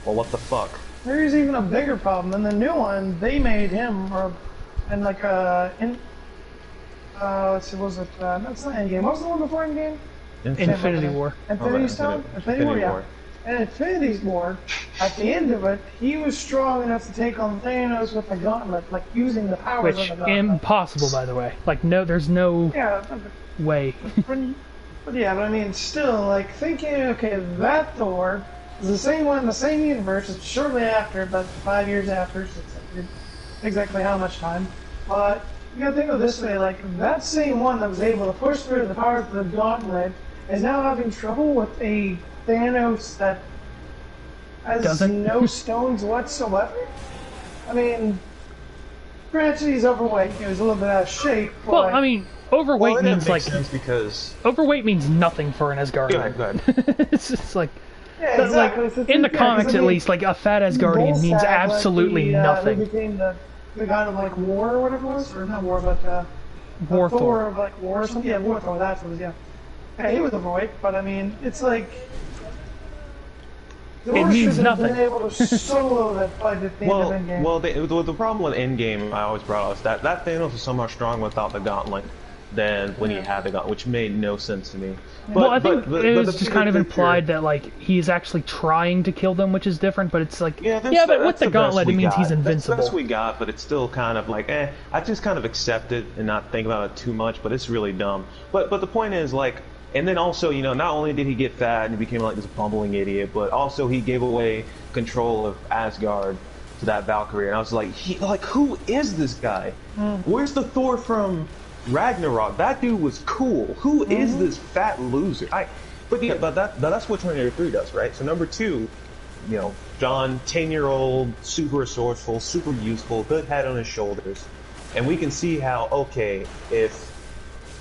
well, what the fuck? There's even a bigger problem. In the new one, they made him, and like let's see, was it? That's not Endgame. What was the one before Endgame? Infinity War. Infinity Stone. Infinity War. Yeah. And Infinity War, at the end of it, he was strong enough to take on Thanos with the gauntlet, like using the powers of the gauntlet. Impossible, by the way. Like, no, there's no way. But yeah, but I mean, still, like, thinking, okay, that Thor is the same one in the same universe, it's shortly after, but 5 years after, so it's exactly how much time. But you gotta think of it this way, like, that same one that was able to push through the powers of the gauntlet is now having trouble with a Thanos that has no stones whatsoever. I mean, granted he's overweight, he was a little bit out of shape. But well, I mean, overweight means like because overweight means nothing for an Asgardian. Go ahead. It's just like, yeah, exactly. like in the comics at least, like a fat Asgardian means absolutely nothing. He became the god of like war or whatever it was, or not war, but War Thor of like war or something. Yeah, War Thor. That's what it was. Yeah. Yeah, he was overweight, but I mean, it's like. It means nothing. Been able to solo that fight at the end of Endgame. Well, the problem with Endgame, I always brought up, is that Thanos was so much stronger without the gauntlet than when he had the gauntlet, which made no sense to me. But, well, I think it was just kind of implied that like he's actually trying to kill them, which is different. But it's like, but with the gauntlet, it means he's invincible. That's what we got, but it's still kind of like, I just kind of accept it and not think about it too much. But it's really dumb. But the point is like. And then also, you know, not only did he get fat and he became like this bumbling idiot, but also he gave away control of Asgard to that Valkyrie. And I was like, who is this guy? Where's the Thor from Ragnarok? That dude was cool. Who is this fat loser? But that's what Terminator 3 does, right? So number 2, you know, John, 10-year-old, super resourceful, super useful, good head on his shoulders, and we can see how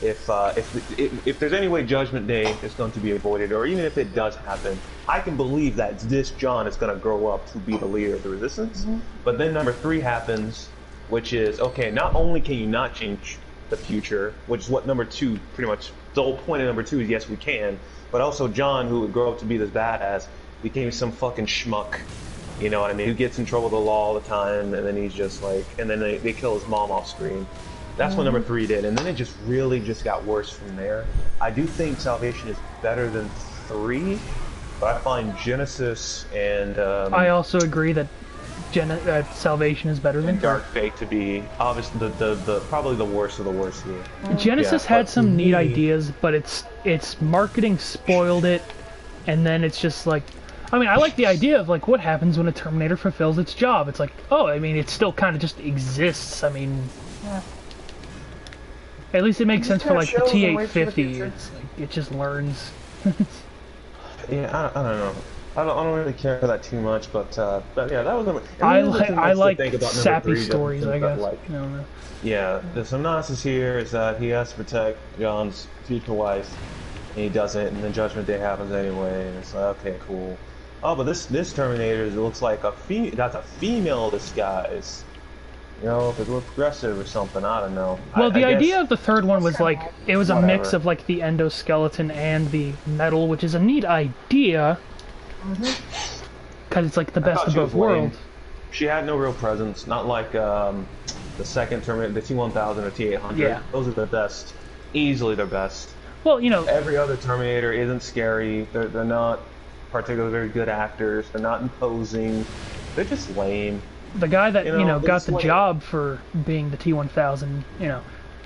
if there's any way Judgment Day is going to be avoided, or even if it does happen, I can believe that this John is going to grow up to be the leader of the Resistance. But then number 3 happens, which is, okay, not only can you not change the future, which is what number 2 pretty much, the whole point of number 2 is yes we can, but also John, who would grow up to be this badass, became some fucking schmuck, you know what I mean, who gets in trouble with the law all the time, and then he's just like, and then they kill his mom off screen. That's what number 3 did, and then it just really just got worse from there. I do think Salvation is better than 3, but I find Genesis and I also agree that Salvation is better than Dark Fate to be obviously the probably the worst of the worst here. Genesis had some neat ideas, but its marketing spoiled it, and then it's just like, I mean, I like the idea of like what happens when a Terminator fulfills its job. It's like, oh, I mean, it still kind of just exists. I mean, at least it makes sense for like the T-850. It's like it just learns. Yeah, I don't know. I don't really care for that too much, but yeah, that was. I like sappy stories, I guess. Like, I don't know. Yeah, the synopsis here is that he has to protect John's future wife, and he doesn't, and then Judgment Day happens anyway, and it's like, okay, cool. Oh, but this Terminator, it looks like that's a female disguise. You know, if it were progressive or something, I don't know. Well, the idea of the third one was like, it was a mix of like the endoskeleton and the metal, which is a neat idea. Because it's like the best of both worlds. She had no real presence, not like the second Terminator, the T-1000 or T-800. Yeah. Those are the best, easily their best. Well, you know, every other Terminator isn't scary. They're not particularly very good actors. They're not imposing. They're just lame. The guy that got the job for being the T-1000,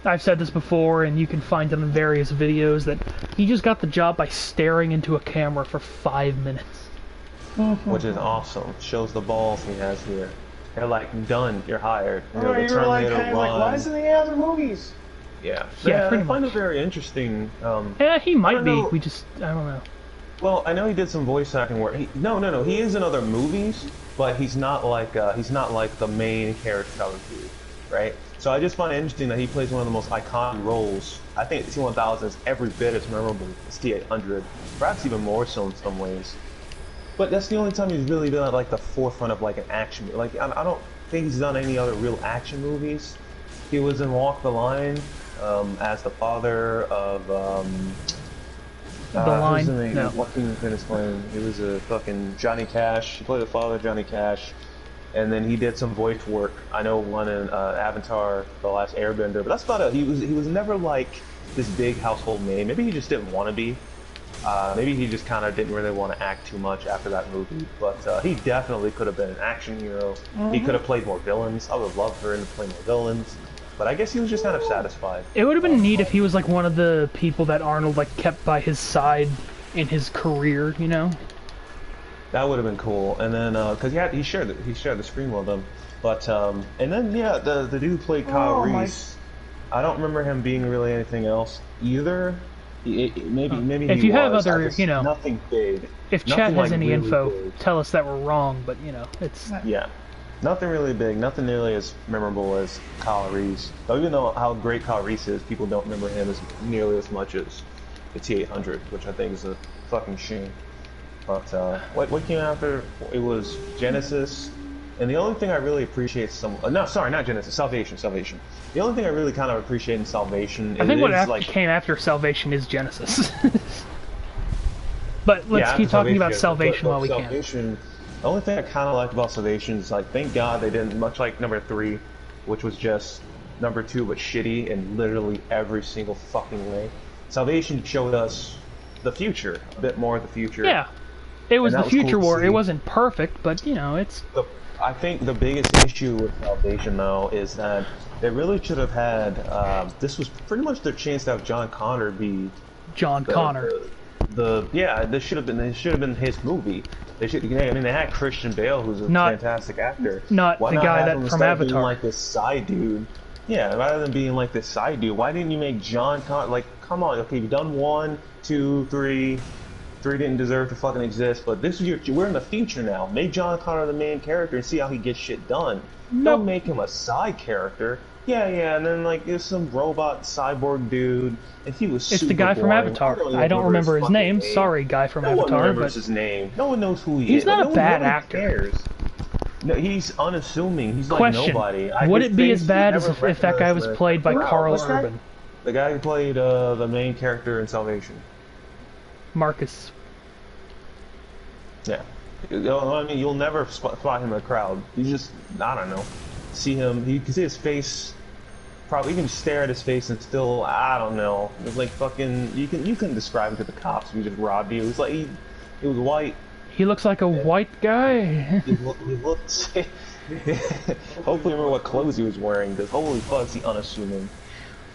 I've said this before, and you can find it in various videos, that he just got the job by staring into a camera for 5 minutes. Which is awesome. Shows the balls he has here. They're like, done, you're hired. You were like, why isn't he in other movies? Yeah, I find it very interesting. Yeah, he might be. I don't know. Well, I know he did some voice acting work. No. He is in other movies, but he's not like the main character of the movie, right? So I just find it interesting that he plays one of the most iconic roles. I think T-1000 is every bit as memorable as T-800, perhaps even more so in some ways. But that's the only time he's really been at like the forefront of like an action. Like I don't think he's done any other real action movies. He was in Walk the Line as the father of The Line. No. What can you finish playing? He was a fucking Johnny Cash. He played the father of Johnny Cash, and then he did some voice work. I know one in Avatar: The Last Airbender, but that's about it. He was never like this big household name. Maybe he just didn't want to be. Maybe he just kind of didn't really want to act too much after that movie, but he definitely could have been an action hero. He could have played more villains. I would have loved for him to play more villains, but I guess he was just kind of satisfied. It would have been neat if he was like one of the people that Arnold like kept by his side in his career, That would have been cool. And then because he shared the screen with them, but and then the dude who played Kyle Reese. I don't remember him being really anything else either. Maybe if he you have was. other, nothing big. If chat has any info, tell us that we're wrong. But it's nothing really big, nothing nearly as memorable as Kyle Reese. Though even though how great Kyle Reese is, people don't remember him as nearly as much as the T-800, which I think is a fucking shame. But what came after? It was Genesis. And the only thing I really appreciate not Genesis, Salvation. The only thing I really kind of appreciate in Salvation I think what came after Salvation is Genesis. But let's keep talking about Salvation while we can. The only thing I kind of like about Salvation is like, thank God they didn't, much like number 3, which was just number 2 but shitty in literally every single fucking way. Salvation showed us the future, a bit more of the future. Yeah, it was the future cool war. It wasn't perfect, but it's. I think the biggest issue with Salvation, though, is that they really should have had. This was pretty much their chance to have John Connor be. John Connor. This should have been his movie. They should. I mean, they had Christian Bale, who's a fantastic actor. Not the guy that from Avatar. Being like this side dude. Yeah, rather than being like this side dude, why didn't you make John Connor? Like, come on, okay, you've done 1, 2, 3. 3 didn't deserve to fucking exist, but this is we're in the future now. Make John Connor the main character and see how he gets shit done. Don't make him a side character. Yeah, and then like there's some robot cyborg dude, and he was. It's the guy from Avatar. I don't remember his name. Sorry, guy from Avatar. No one remembers his name. No one knows who he is. He's not a bad actor. Cares. No, he's unassuming. He's like Question. Nobody. Would it be as bad as if that guy was played by Carl Urban? The guy who played the main character in Salvation. Marcus. Yeah. I mean, you'll never spot him in a crowd. You just, I don't know, see him. You can see his face probably you can stare at his face and still, I don't know. It was like fucking, you couldn't describe him to the cops who just robbed you. It was like, he was white. He looks like a white guy. He looked hopefully remember what clothes he was wearing, because holy fuck, is he unassuming.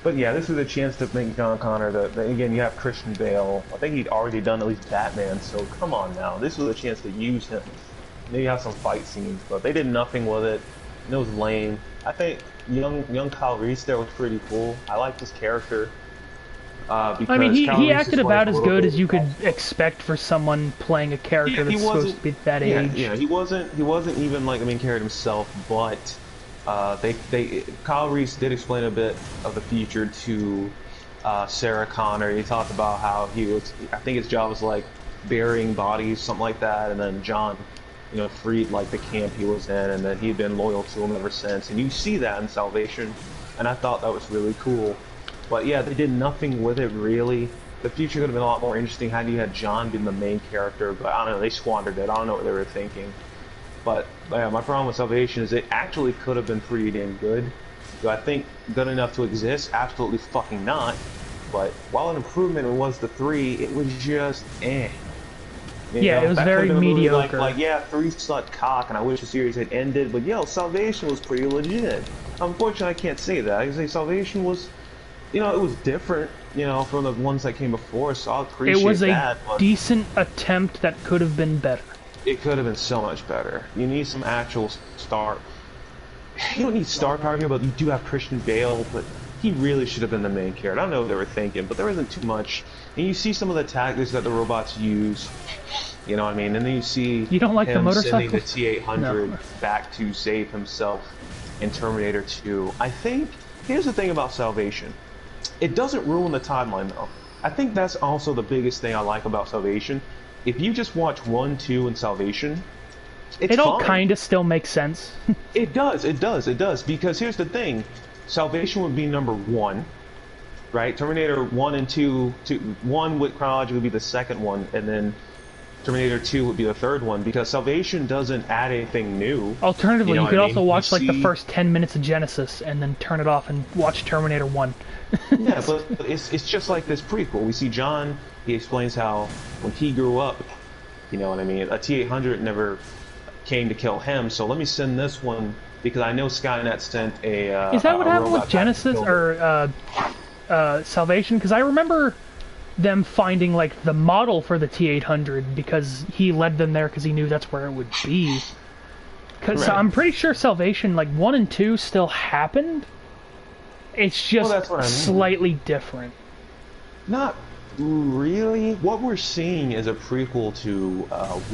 But yeah, this is a chance to make John Connor, again, you have Christian Bale. I think he'd already done at least Batman, so come on now. This was a chance to use him. Maybe have some fight scenes, but they did nothing with it. It was lame. I think young Kyle Reese there was pretty cool. I liked his character. I mean, he acted about as good as you could expect for someone playing a character that's supposed to be that age. Yeah, he wasn't even like the main character himself, but Kyle Reese did explain a bit of the future to Sarah Connor. He talked about how I think his job was like burying bodies, something like that, and then John, freed like the camp he was in, and that he'd been loyal to him ever since. And you see that in Salvation, and I thought that was really cool. But yeah, they did nothing with it really. The future could have been a lot more interesting had you had John being the main character, but I don't know, they squandered it. I don't know what they were thinking. But yeah, my problem with Salvation is it actually could have been pretty damn good. Do I think good enough to exist? Absolutely fucking not. But while an improvement was the 3, it was just eh. It was very mediocre. Like, yeah, 3 sucked cock, and I wish the series had ended. But yo, Salvation was pretty legit. Unfortunately, I can't say that. I can say Salvation was, it was different, from the ones that came before. So I appreciate that. It was a decent attempt that could have been better. It could have been so much better. You need some actual star. You don't need star power here, but you do have Christian Bale, but he really should have been the main character. I don't know what they were thinking, but there isn't too much. And you see some of the tactics that the robots use. You know what I mean? And then you see you don't like him the motorcycle? sending the T-800 back to save himself in Terminator 2. I think, here's the thing about Salvation. It doesn't ruin the timeline, though. I think that's also the biggest thing I like about Salvation. If you just watch 1, 2, and Salvation, it all kind of still makes sense. It does, because here's the thing. Salvation would be number 1, right? Terminator 1 and 2, 1 would chronologically be the second one, and then Terminator 2 would be the third one, because Salvation doesn't add anything new. Alternatively, you could also watch the first 10 minutes of Genesis and then turn it off and watch Terminator 1. Yeah, but it's just like this prequel. We see John, he explains how when he grew up, you know what I mean, a T-800 never came to kill him, so let me send this one, because I know Skynet sent a Is that what happened with Genesis, or Salvation? Because I remember them finding like the model for the T-800 because he led them there because he knew that's where it would be. Because I'm pretty sure Salvation, like 1 and 2, still happened. It's just slightly different. Not really. What we're seeing is a prequel to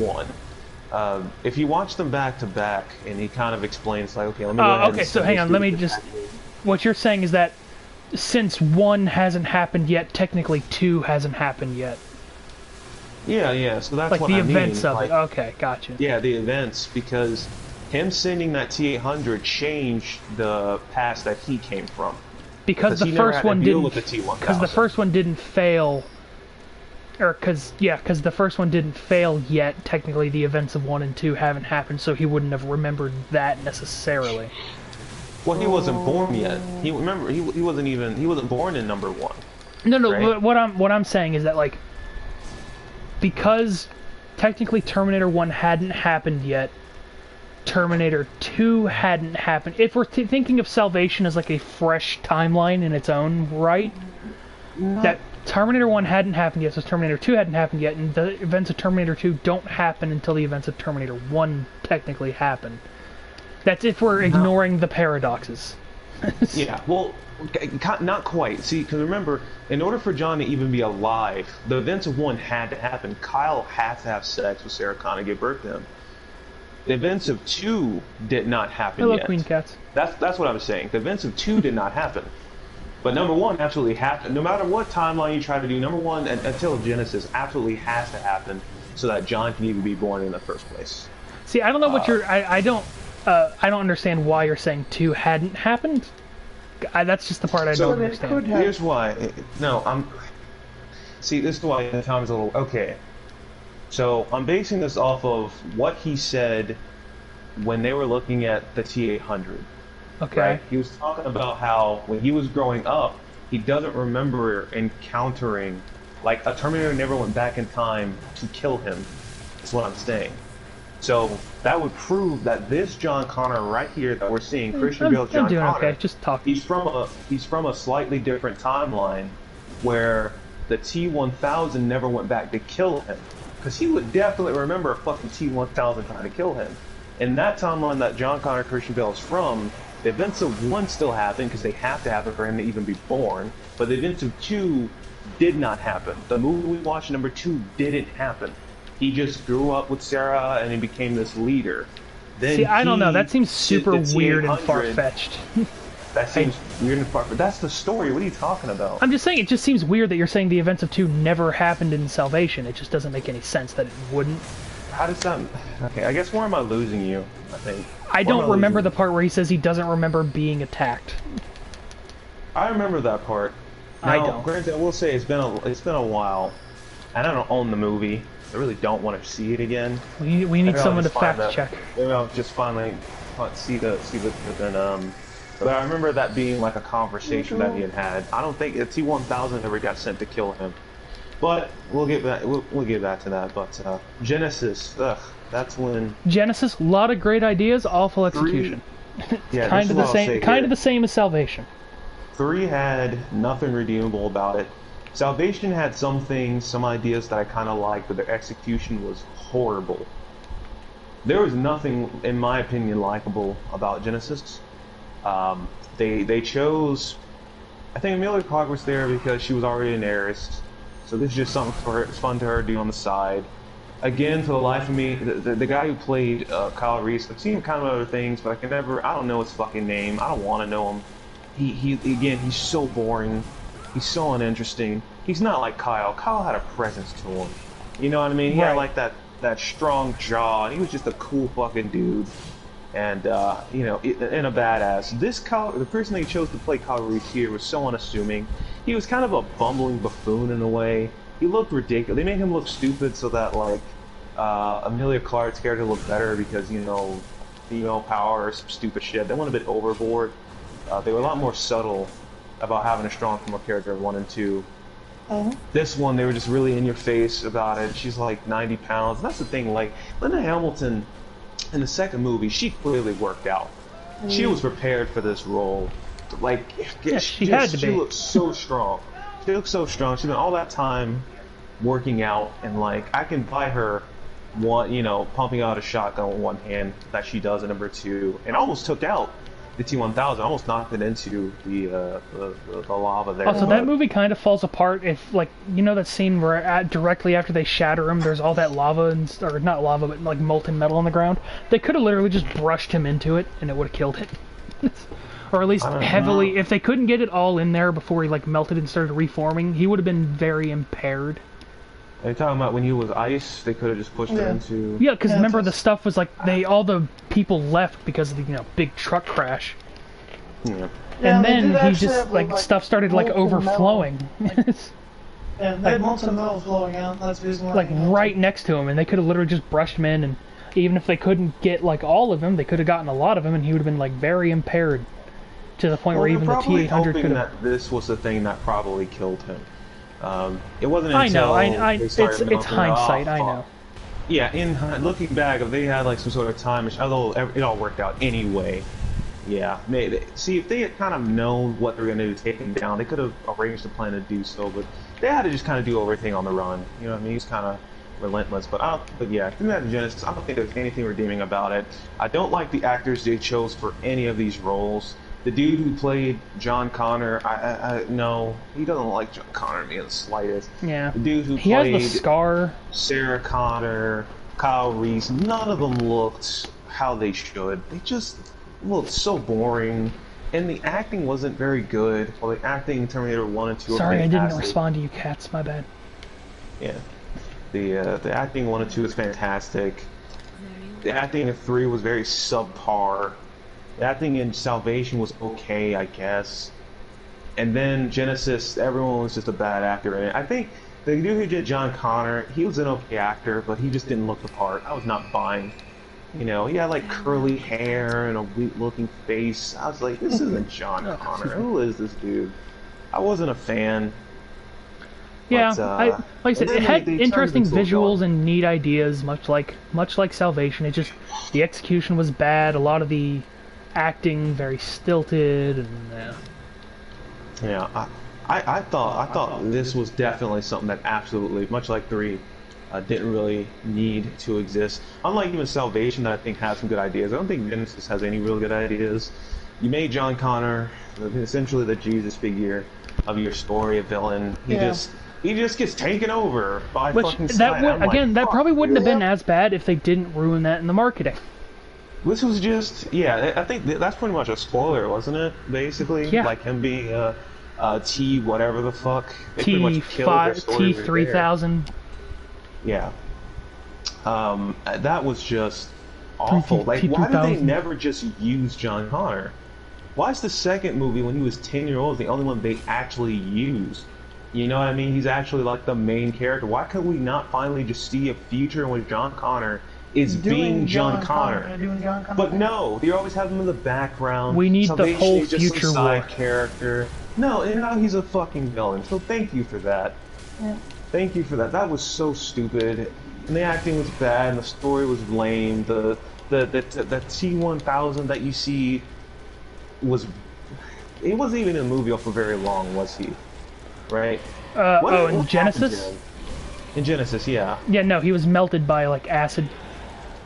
1. If you watch them back to back, and he kind of explains like, okay, let me go ahead okay, so hang on, let me just... What you're saying is that since 1 hasn't happened yet, technically 2 hasn't happened yet. Yeah, so that's like what I mean. Like the events of it, okay, gotcha. Yeah, the events, because him sending that T-800 changed the past that he came from. Because the first one didn't... Because the first one didn't fail... Or because the first one didn't fail yet, technically the events of 1 and 2 haven't happened, so he wouldn't have remembered that necessarily. Well, he wasn't born yet. He wasn't born in number 1. No, right? what I'm saying is that, like, because technically Terminator 1 hadn't happened yet, Terminator 2 hadn't happened. If we're thinking of Salvation as like a fresh timeline in its own right, that Terminator 1 hadn't happened yet, so Terminator 2 hadn't happened yet, and the events of Terminator 2 don't happen until the events of Terminator 1 technically happen. That's if we're ignoring the paradoxes. Yeah, well, not quite. See, because remember, in order for John to even be alive, the events of 1 had to happen. Kyle had to have sex with Sarah Connor, give birth to him. The events of 2 did not happen yet. Hello, Queen Cats. That's what I was saying. The events of 2 did not happen. But number 1 absolutely happened. No matter what timeline you try to do, number 1 until Genesis absolutely has to happen so that John can even be born in the first place. See, I don't know what you're... I don't understand why you're saying 2 hadn't happened. That's just the part I don't understand. Here's why. See, this is why Tom's a little... Okay. So, I'm basing this off of what he said when they were looking at the T-800. Okay. right? He was talking about how when he was growing up, he doesn't remember encountering, like, a Terminator never went back in time to kill him. That's what I'm saying. So that would prove that this John Connor right here that we're seeing, Christian Bale John I'm doing Connor, okay. Just talk. he's from a slightly different timeline where the T-1000 never went back to kill him. Because he would definitely remember a fucking T-1000 trying to kill him. In that timeline that John Connor Christian Bale is from, the events of 1 still happened because they have to happen for him to even be born, but the events of 2 did not happen. The movie we watched, number 2, didn't happen. He just grew up with Sarah and he became this leader. Then See, I don't know. That seems super did the weird and T-800. far-fetched. That seems weird and far-fetched. That's the story. What are you talking about? I'm just saying, it just seems weird that you're saying the events of 2 never happened in Salvation. It just doesn't make any sense that it wouldn't. How does that... Okay, I guess where am I losing you, I think? I don't remember the part where he says he doesn't remember being attacked. I remember that part. Now, I don't. Granted, I will say it's been a while, and I don't own the movie. I really don't want to see it again. We need someone to fact check. Maybe I'll just finally see the but I remember that being like a conversation that he had. I don't think T-1000 ever got sent to kill him, but we'll get back. We'll get back to that. But Genesis, that's when Genesis, a lot of great ideas, awful execution. Yeah, kind of the same. Kind of the same as Salvation. 3 had nothing redeemable about it. Salvation had some things, some ideas that I kind of liked, but their execution was horrible. There was nothing, in my opinion, likable about Genesis. They chose... I think Emilia Clarke was there because she was already an heiress, so this is just something for her, it's fun to her to do on the side. Again, for the life of me, the guy who played Kyle Reese, I've seen him kind of other things, but I don't know his fucking name. I don't want to know him. Again, he's so boring. He's so uninteresting. He's not like Kyle. Kyle had a presence to him. You know what I mean? He had like that strong jaw, and he was just a cool fucking dude. And, you know, and a badass. The person they chose to play Kyle Reese here was so unassuming. He was kind of a bumbling buffoon in a way. He looked ridiculous. They made him look stupid so that, like, Emilia Clarke scared her to look better because, you know, female power or some stupid shit. They went a bit overboard. They were a lot more subtle about having a strong female character in 1 and 2. This one, they were just really in your face about it. She's like 90 pounds. That's the thing, like, Linda Hamilton, in the second movie, she clearly worked out. She was prepared for this role. Like, yeah, she had to be. She looked so strong. She looked so strong. She spent all that time working out, and like, I can buy her one, you know, pumping out a shotgun with one hand that she does in number 2, and almost took out the T-1000, almost knocked it into the lava there. Also, that movie kind of falls apart if, like, you know that scene where directly after they shatter him, there's all that lava, or not lava, but like molten metal on the ground? They could have literally just brushed him into it, and it would have killed it. Or at least heavily, if they couldn't get it all in there before he, like, melted and started reforming, he would have been very impaired. Are you talking about when he was ice? They could have just pushed it into... Yeah, because remember the stuff was like, all the people left because of the, you know, big truck crash. Yeah. And then he just, like, stuff started, like, overflowing. Yeah, they had molten metal flowing out, that's the reason why. Like, right next to him, and they could have literally just brushed him in, and even if they couldn't get, like, all of him, they could have gotten a lot of him, and he would have been, like, very impaired. To the point where even the T-800 could have... that this was the thing that probably killed him. It wasn't until it's hindsight, I know. Yeah, looking back, if they had like some sort of time machine, although it all worked out anyway. Yeah, maybe. See, if they had kind of known what they were going to do to take him down, they could have arranged a plan to do so. But they had to just kind of do everything on the run. You know what I mean? He's kind of relentless. But yeah, through that Genesis, I don't think there's anything redeeming about it. I don't like the actors they chose for any of these roles. The dude who played John Connor, no, he doesn't look like John Connor to me in the slightest. Yeah. The dude who played has the scar. Sarah Connor, Kyle Reese, none of them looked how they should. They just looked so boring, and the acting wasn't very good. Well, the acting in Terminator 1 and 2 were Sorry, fantastic. I didn't respond to you cats, my bad. Yeah. The acting in 1 and 2 was fantastic. The acting in 3 was very subpar. The acting in Salvation was okay, I guess. And then Genesis, everyone was just a bad actor in it. I think the dude who did John Connor, he was an okay actor, but he just didn't look the part. I was not buying You know, he had like curly hair and a weak-looking face. I was like, this isn't John Oh, Connor. excuse me. Who is this dude? I wasn't a fan. Yeah, But, like I said, and it then had they turned interesting into a visuals dog. and neat ideas, much like Salvation. It just the execution was bad. A lot of the acting very stilted, and Yeah, I thought this was definitely something that absolutely, much like 3, didn't really need to exist. Unlike even Salvation, that I think has some good ideas. I don't think Genesis has any real good ideas. You made John Connor essentially the Jesus figure of your story, a villain. Yeah. He just gets taken over by which fucking that society. would I'm like, again that fuck, probably wouldn't have dude. been as bad if they didn't ruin that in the marketing. This was just, yeah, I think that's pretty much a spoiler, wasn't it? Basically, Yeah. like him being T whatever the fuck. They pretty much killed their T5 story right there. T3000. Yeah. That was just awful. Like, why did they T2000. never just use John Connor? Why is the second movie, when he was 10 years old, the only one they actually used? You know what I mean? He's actually like the main character. Why could we not finally just see a future in which John Connor is being John Connor? Doing John Connor. But no, they always have him in the background. We need the Salvation whole is just some future side war. character. No, and now he's a fucking villain. So thank you for that. Yeah. Thank you for that. That was so stupid. And the acting was bad, and the story was lame. The T1000 that you see was, it wasn't even in the movie for very long, was he? Right? In happened to Genesis? him? In Genesis, yeah. Yeah, no, he was melted by like acid.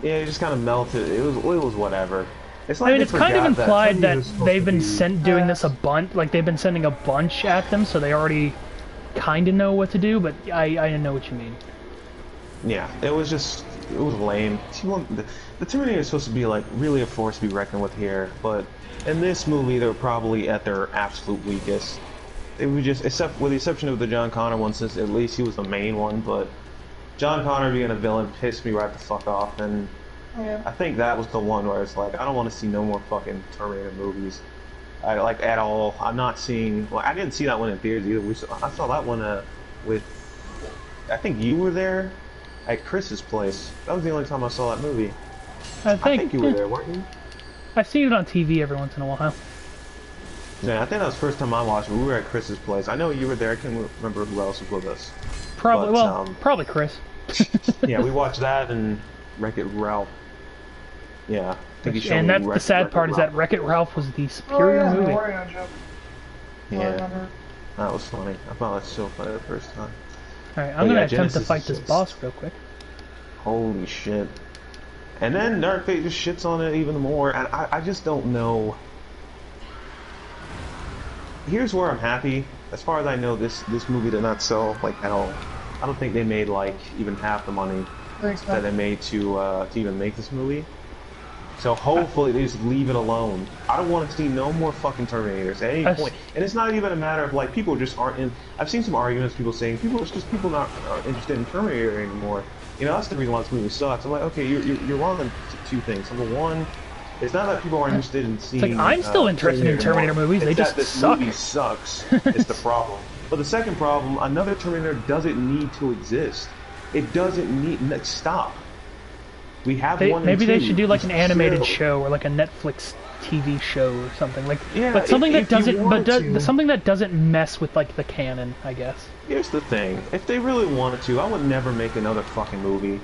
Yeah, it just kind of melted. It was whatever. It's like I mean, they it's kind of forgot implied Tony that was supposed they've to been be- doing this a bunch. Like they've been sending a bunch at them, so they already kind of know what to do. But I know what you mean. Yeah, it was lame. The Terminator is supposed to be like really a force to be reckoned with here, but in this movie they're probably at their absolute weakest. It was just, except with the exception of the John Connor one, since at least he was the main one, but John Connor being a villain pissed me right the fuck off, and Yeah. I think that was the one where it's like, I don't want to see no more fucking Terminator movies. I like at all. I'm not seeing. Well, I didn't see that one in theaters either. I saw that one with. I think you were there at Chris's place. That was the only time I saw that movie. I I think you were yeah, there, weren't you? I've seen it on TV every once in a while. Yeah, I think that was the first time I watched it. We were at Chris's place. I know you were there. I can't remember who else was with us. Probably, But, probably Chris. Yeah, we watched that and Wreck-It Ralph. Yeah. I think he showed And me that's the Wreck- sad Wreck-It part is that Ralph. Wreck-It Ralph was the Oh superior yeah, movie. the Wario joke. I Yeah, remember. that was funny. I thought that was so funny the first time. Alright, But I'm gonna yeah, attempt to Genesis fight is this just- boss real quick. Holy shit. And then Dark Fate just shits on it even more, and I just don't know. Here's where I'm happy. As far as I know, this movie did not sell like at all. I don't think they made like even half the money Thanks, that they man. made to even make this movie. So hopefully they just leave it alone. I don't want to see no more fucking Terminators at any point. And it's not even a matter of like people just aren't in. I've seen some arguments, people saying it's just people not interested in Terminator anymore. You know, that's the reason why this movie sucks. I'm like, okay, you're wrong on two things. Number one, it's not that people aren't interested in seeing. I'm still interested in Terminator more. movies, they It's just that this suck. movie sucks. It's the problem. But the second problem, another Terminator doesn't need to exist. It doesn't need. Stop. We have one. Maybe and they two. should do like an animated Chill. show or like a Netflix TV show or something like. Yeah, but something if that you doesn't, wanted to. something that doesn't mess with like the canon, I guess. Here's the thing: if they really wanted to, I would never make another fucking movie.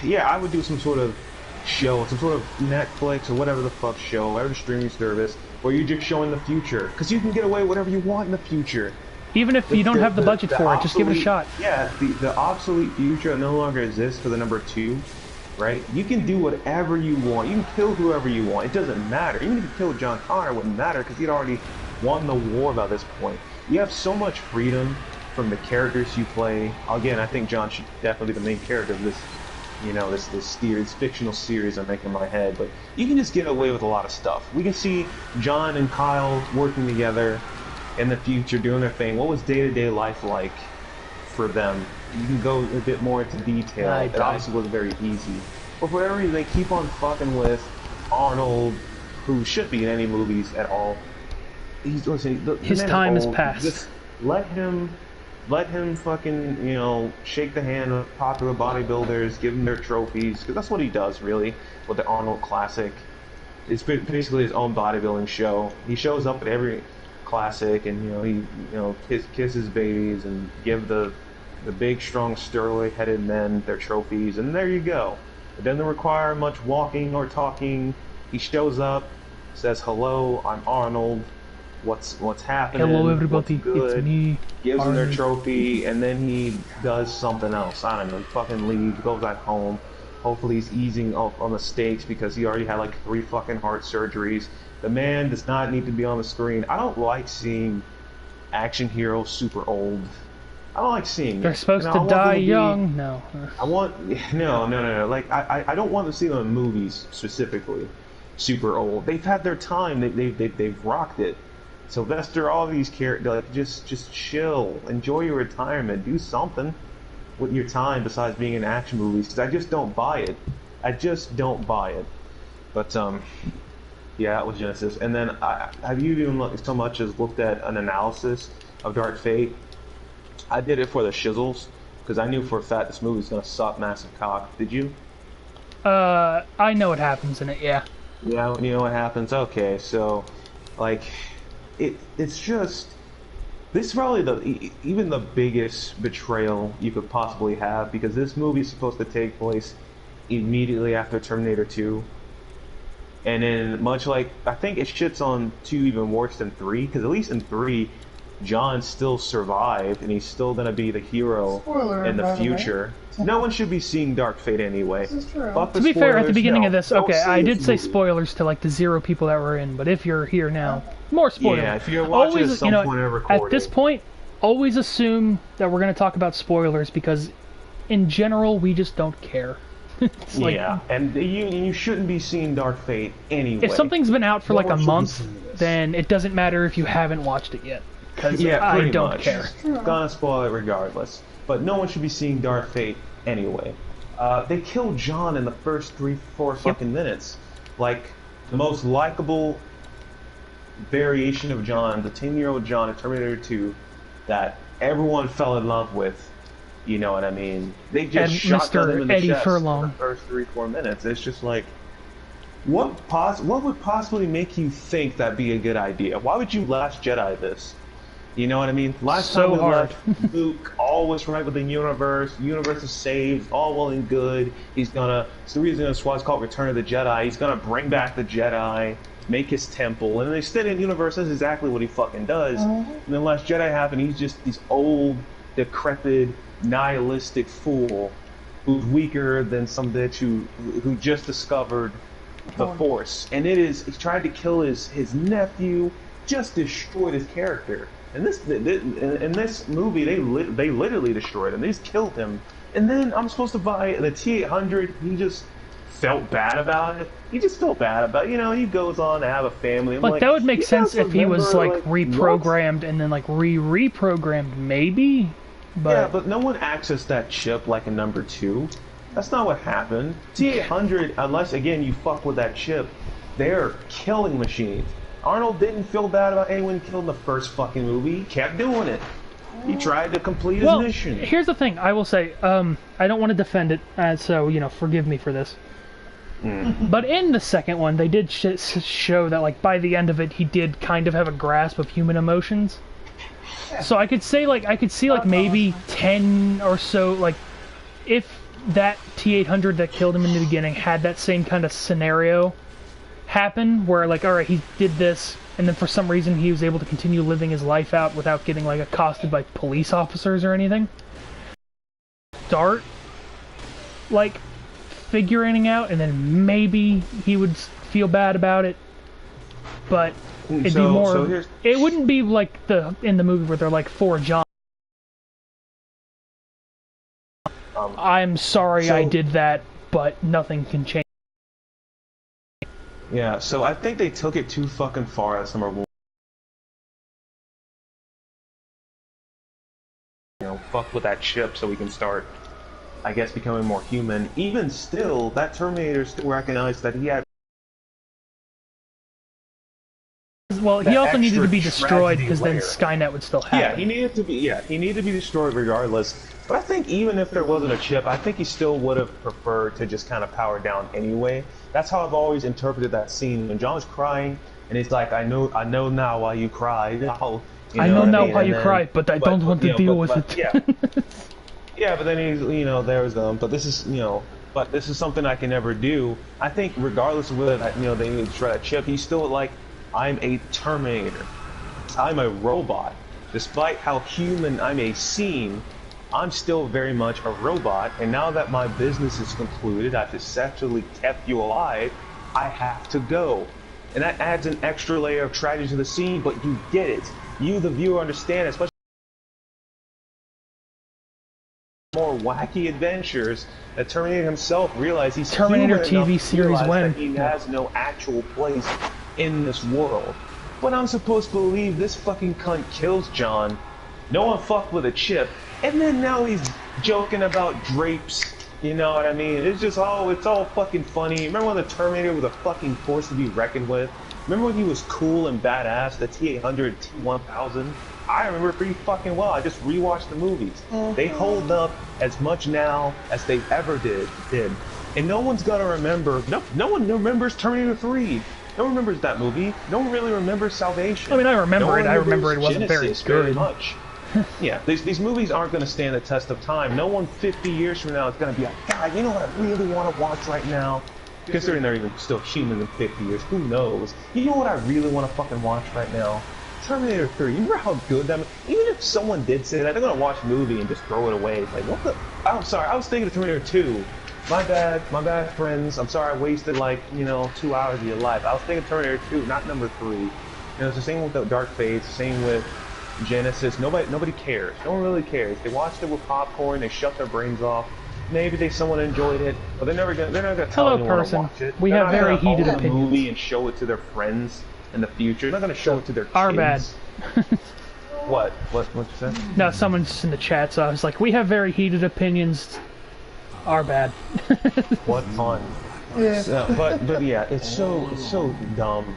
Yeah, I would do some sort of show, some sort of Netflix or whatever the fuck show, whatever streaming service, where you're just showing the future, because you can get away with whatever you want in the future. Even if you don't have the budget for it, just give it a obsolete- shot. Yeah, the obsolete future that no longer exists for the number 2, right? You can do whatever you want. You can kill whoever you want. It doesn't matter. Even if you kill John Connor, it wouldn't matter because he'd already won the war by this point. You have so much freedom from the characters you play. Again, I think John should definitely be the main character of this, you know, this series, fictional series I'm making in my head. But you can just get away with a lot of stuff. We can see John and Kyle working together in the future, doing their thing. What was day-to-day life like for them? You can go a bit more into detail. I It died. obviously wasn't very easy. But for whatever reason, they keep on fucking with Arnold, who should be in any movies at all. His His man time is has old. passed. Just let him let him fucking, you know, shake the hand of popular bodybuilders, give them their trophies, because that's what he does, really, with the Arnold Classic. It's basically his own bodybuilding show. He shows up at every classic, and, you know, kisses babies and give the big, strong, steroid-headed men their trophies, and there you go. It doesn't require much walking or talking. He shows up, says, hello, I'm Arnold. What's happening? Hello, everybody. What's good? It's me. Gives them their Arnold. trophy, and then he does something else. I don't know. He fucking leaves, goes back home. Hopefully, he's easing off on the stakes because he already had like 3 fucking heart surgeries. The man does not need to be on the screen. I don't like seeing action heroes super old. I don't like seeing. They're supposed to die young. No. I want no. Like I don't want to see them in movies specifically. Super old. They've had their time. They've rocked it. Sylvester, all these characters, like, just chill, enjoy your retirement, do something with your time besides being in action movies. Because I just don't buy it. I just don't buy it. But yeah, that was Genesis. And then have you even so much as looked at an analysis of Dark Fate? I did it for the shizzles because I knew for a fact this movie was gonna suck massive cock. Did you? I know what happens in it. Yeah. Yeah, you know what happens. Okay, so like. It's just this is probably even the biggest betrayal you could possibly have because this movie is supposed to take place immediately after Terminator 2, and then much like I think it shits on 2 even worse than 3 because at least in 3 John still survived and he's still gonna be the hero in the future. No one should be seeing Dark Fate anyway. This is true. To be fair, at the beginning of this, okay, I did say movie. spoilers to like the 0 people that were in, but if you're here now, more spoilers. Yeah, if you're watching at some point of recording. At this point, always assume that we're going to talk about spoilers because, in general, we just don't care. It's like, yeah, and you shouldn't be seeing Dark Fate anyway. if something's been out for like a one should be month, seeing this. then it doesn't matter if you haven't watched it yet. Because Yeah, I pretty don't much. care. Gonna spoil it regardless. But no one should be seeing Dark Fate anyway. They killed John in the first 3-4 fucking minutes. Like, the most likable variation of John, the 10-year-old John in Terminator 2, that everyone fell in love with. You know what I mean? They just And shotgunned him in the Eddie chest Furlong. in the first 3-4 minutes. It's just like, what would possibly make you think that'd be a good idea? Why would you Last Jedi this? You know what I mean? Last So time we hard. left Luke, all was right with the universe. Universe is saved, all well and good. It's the reason that's why it's called Return of the Jedi. He's gonna bring back the Jedi, make his temple, and in the extended universe, that's exactly what he fucking does. And then Last Jedi happened. He's just this old, decrepit, nihilistic fool who's weaker than some bitch who just discovered the Force. And he tried to kill his nephew, just destroyed his character. In this movie, they literally destroyed him. They just killed him. And then I'm supposed to buy the T-800. He just felt bad about it. He just felt bad about it. You know, he goes on to have a family. Like, that would make sense if he was like what? reprogrammed and then like reprogrammed, maybe. But Yeah, but no one accessed that chip like in number 2. That's not what happened. T-800, unless again you fuck with that chip, they're killing machines. Arnold didn't feel bad about anyone killed in the first fucking movie. He kept doing it. He tried to complete his mission. Here's the thing. I will say, I don't want to defend it, so forgive me for this. But in the second one, they did show that, like, by the end of it, he did kind of have a grasp of human emotions. So I could say, like, maybe 10 or so, like, if that T-800 that killed him in the beginning had that same kind of scenario happen, where, like, alright, he did this, and then for some reason he was able to continue living his life out without getting, like, accosted by police officers or anything. Start, like, figuring out, and then maybe he would feel bad about it, but it'd be more. It wouldn't be like in the movie where they're like, for John, I'm sorry I did that, but nothing can change. Yeah, so I think they took it too fucking far as number 1. Fuck with that chip so we can start, I guess, becoming more human. Even still, that Terminator still recognized that he had Well, he also needed to be destroyed because then layer. Skynet would still happen. Yeah, he needed to be. Yeah, he needed to be destroyed regardless. But I think even if there wasn't a chip, I think he still would have preferred to just kind of power down anyway. That's how I've always interpreted that scene when John's crying and he's like, "I know now why you cried." I know now why you cry, but I don't want to deal with it. Yeah, yeah, but then he's, there's them. But this is, but this is something I can never do. I think regardless of whether they need to destroy that chip, he's still like, I'm a Terminator. I'm a robot. Despite how human I may seem, I'm still very much a robot. And now that my business is concluded, I've successfully kept you alive, I have to go. And that adds an extra layer of tragedy to the scene, but you get it. You, the viewer, understand, especially more wacky adventures that Terminator himself realized he's Terminator TV series when he has no actual place in this world. But I'm supposed to believe this fucking cunt kills John. No one fucked with a chip, and then now he's joking about drapes. You know what I mean? It's just it's all fucking funny. Remember when the Terminator was a fucking force to be reckoned with? Remember when he was cool and badass, the T-800, T-1000? I remember pretty fucking well. I just rewatched the movies. They hold up as much now as they ever did. And no one's gonna remember. No one remembers Terminator 3. No one remembers that movie. No one really remembers Salvation. I mean, I remember it. I remember it wasn't Genesis very good. Much. Yeah, these movies aren't going to stand the test of time. No one 50 years from now is going to be like, God, you know what I really want to watch right now? Considering they're even still human in 50 years, who knows? You know what I really want to fucking watch right now? Terminator 3. You remember how good that? Even if someone did say that, they're going to watch a movie and just throw it away. It's like, what the? I'm sorry, I was thinking of Terminator 2. My bad, friends. I'm sorry I wasted 2 hours of your life. I was thinking of Terminator 2, not number 3. It's the same with the Dark Fate, the same with Genesis. Nobody cares. No one really cares. They watched it with popcorn. They shut their brains off. Maybe someone enjoyed it, but they're never gonna tell anyone to watch it. We have very heated opinions. The movie and show it to their friends in the future. They're not gonna show it to their kids. Our bad. What you said? No, someone's in the chat, so I was like, we have very heated opinions. Our bad. What fun. Yeah. So, but yeah, it's so dumb,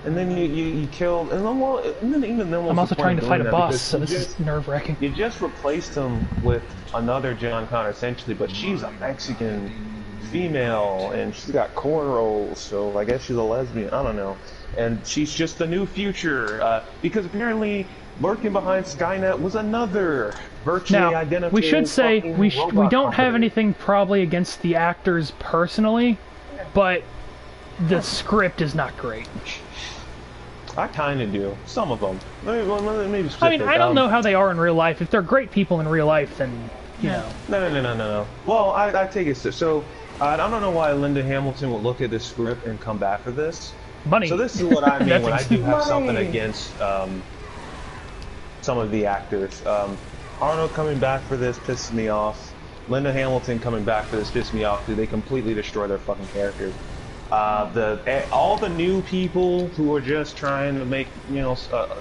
and then you killed, and then even then. I'm also trying to fight a boss, so this is nerve-wracking. You just replaced him with another John Connor, essentially, but she's a Mexican female, and she's got cornrows, so I guess she's a lesbian. I don't know, and she's just the new future, because apparently lurking behind Skynet was another virtually identical. We should say we don't company. have anything probably against the actors personally, but the script is not great. I kind of do. Some of them. Maybe I mean, I don't know how they are in real life. If they're great people in real life, then you know. No. Well, I take it so. I don't know why Linda Hamilton would look at this script and come back for this. Money. So this is what I mean when I do have Money. something against some of the actors. Arnold coming back for this pisses me off. Linda Hamilton coming back for this pisses me off because they completely destroy their fucking characters. All the new people who are just trying to make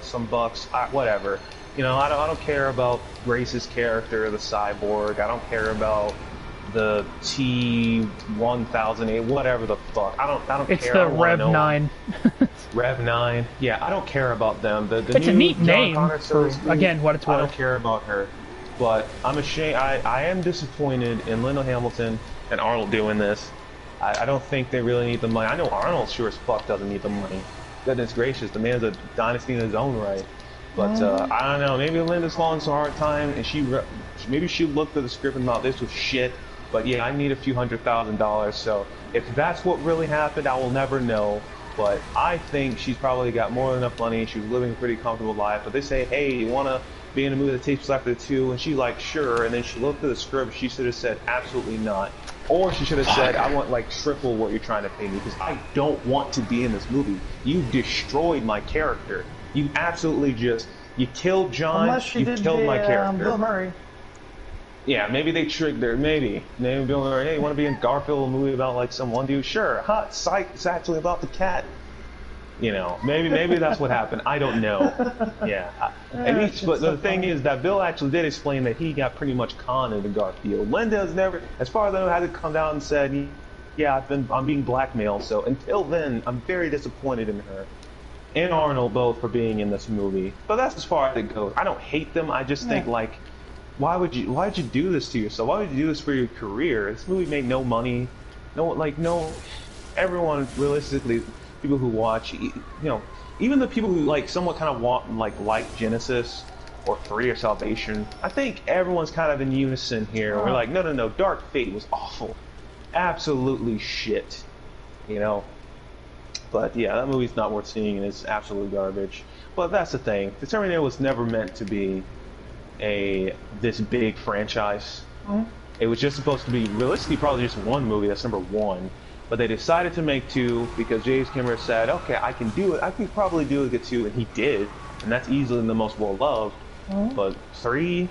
some bucks, whatever. I don't care about Grace's character, the cyborg. I don't care about the T-1008, whatever the fuck. I don't care. It's the Rev 9. Rev 9. Yeah, I don't care about them. It's a neat name for, again, what it's worth. I don't care about her. But I'm ashamed. I am disappointed in Linda Hamilton and Arnold doing this. I don't think they really need the money. I know Arnold sure as fuck doesn't need the money. Goodness gracious, the man's a dynasty in his own right. But I don't know. Maybe Linda's falling so hard time, and maybe she looked at the script and thought this was shit. But yeah, I need a few $100,000. So if that's what really happened, I will never know. But I think she's probably got more than enough money. She was living a pretty comfortable life. But they say, hey, you want to be in a movie that takes place after 2? And she's like, sure. And then she looked at the script. She should have said, absolutely not. Or she should have said, I want triple what you're trying to pay me because I don't want to be in this movie. You destroyed my character. You absolutely you killed John. You killed my character. Bill Murray. Yeah, maybe they tricked her. Maybe Bill Murray. Hey, you want to be in Garfield, a movie about some one dude? Sure. Hot psych. It's actually about the cat. Maybe that's what happened. I don't know. Yeah. But the thing is that Bill actually did explain that he got pretty much conned into Garfield. Linda's never, as far as I know, had to come down and said, yeah, I'm being blackmailed. So until then, I'm very disappointed in her. and Arnold both for being in this movie. But that's as far as it goes. I don't hate them. I just think like, why'd you do this to yourself? Why would you do this for your career? This movie made no money. No. Everyone realistically, people who watch, even the people who like somewhat kind of want like Genesis or 3 or Salvation, I think everyone's kind of in unison here. We're like, no, Dark Fate was awful, absolutely shit, But yeah, that movie's not worth seeing and it's absolute garbage. But that's the thing. The Terminator was never meant to be this big franchise. It was just supposed to be realistically probably just one movie. That's number 1. But they decided to make 2 because James Cameron said, okay, I can do it. I can probably do it, get 2, and he did. And that's easily the most well-loved. But 3,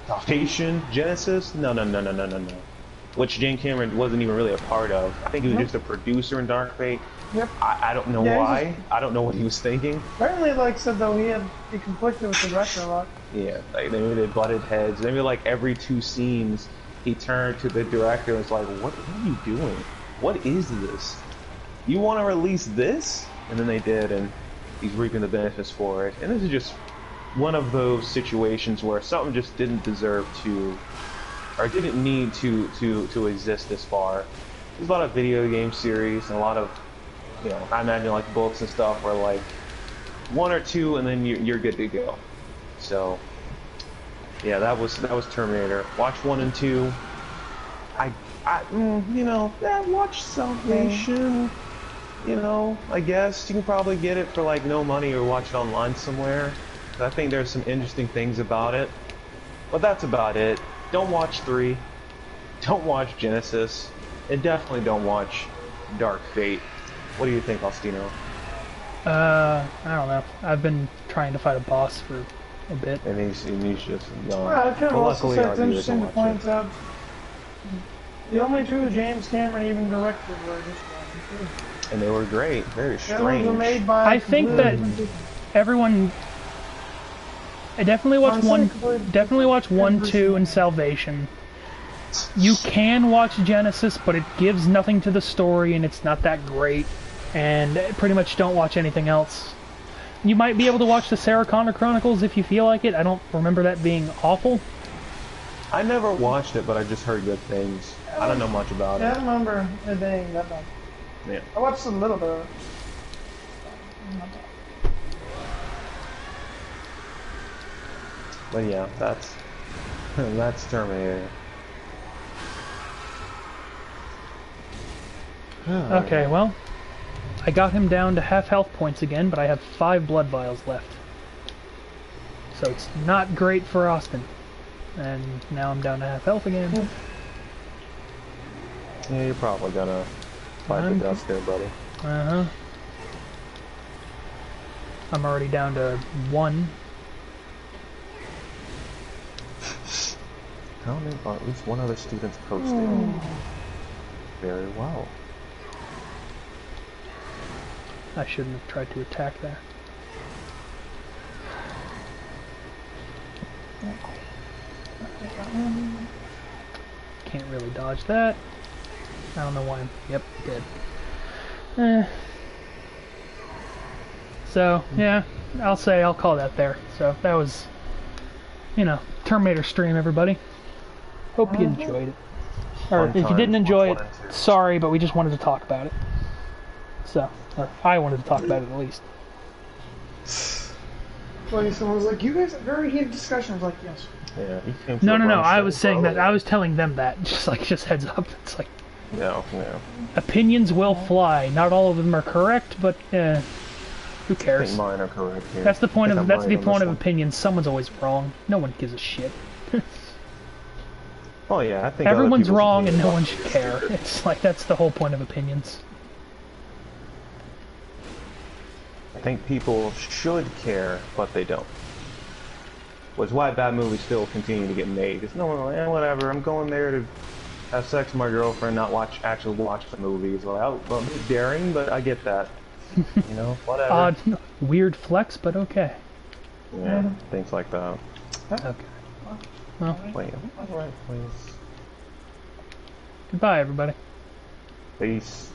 Salvation, Genesis, no. Which James Cameron wasn't even really a part of. I think he was just a producer in Dark Fate. Yep. I don't know why. I don't know what he was thinking. Apparently, like said though, he conflicted with the director a lot. Yeah, like maybe they butted heads. Maybe like every 2 scenes, he turned to the director and was like, "What are you doing? What is this? You want to release this?" And then they did, and he's reaping the benefits for it. And this is just one of those situations where something just didn't deserve to, or didn't need to exist this far. There's a lot of video game series and a lot of, I imagine like books and stuff where like 1 or 2 and then you're good to go. So yeah, that was Terminator. Watch 1 and 2. Watch Salvation. I guess you can probably get it for like no money or watch it online somewhere. I think there's some interesting things about it. But that's about it. Don't watch 3. Don't watch Genesis. And definitely don't watch Dark Fate. What do you think, Faustino? I don't know. I've been trying to fight a boss for a bit. And he's just gone. Well, I kind of also say it's interesting to point out the only 2 James Cameron even directed were this one. And they were great. Very strange. Were made by I think that everyone... I definitely watch one, 2, and Salvation. You can watch Genesis, but it gives nothing to the story, and it's not that great. And pretty much don't watch anything else. You might be able to watch the Sarah Connor Chronicles if you feel like it. I don't remember that being awful. I never watched it, but I just heard good things. I don't know much about it. I don't remember it being that bad. Yeah. I watched a little bit of it. But yeah, that's Terminator. Okay, well, I got him down to half health points again, but I have 5 blood vials left. So it's not great for Austin. And now I'm down to half health again. Yeah, you're probably gonna fight the dust there, buddy. Uh-huh. I'm already down to 1. How many? At least one other student's posted. Very well. I shouldn't have tried to attack there. Can't really dodge that. I don't know why I'm... Yep, dead. So, yeah, I'll call that there. So, that was, Terminator stream, everybody. Hope you enjoyed it. Or if you didn't enjoy it, sorry, but we just wanted to talk about it. So, or I wanted to talk about it at least. Well, someone was like, you guys have very heated discussions. I was like, yes. Yeah, he came No, I was saying that. I was telling them that. Just heads up. It's like... No. Opinions will fly. Not all of them are correct, but who cares? I think mine are correct here. That's the point of opinions. Someone's always wrong. No one gives a shit. Oh yeah, I think everyone's wrong and no one should care. It's like that's the whole point of opinions. I think people should care, but they don't. Which is why bad movies still continue to get made. Because no one, whatever. I'm going there to have sex with my girlfriend, not actually watch the movies. Like, well, a bit daring, but I get that. Whatever. Odd, weird flex, but okay. Yeah, things like that. Okay. Well, wait, alright, please. Goodbye, everybody. Peace.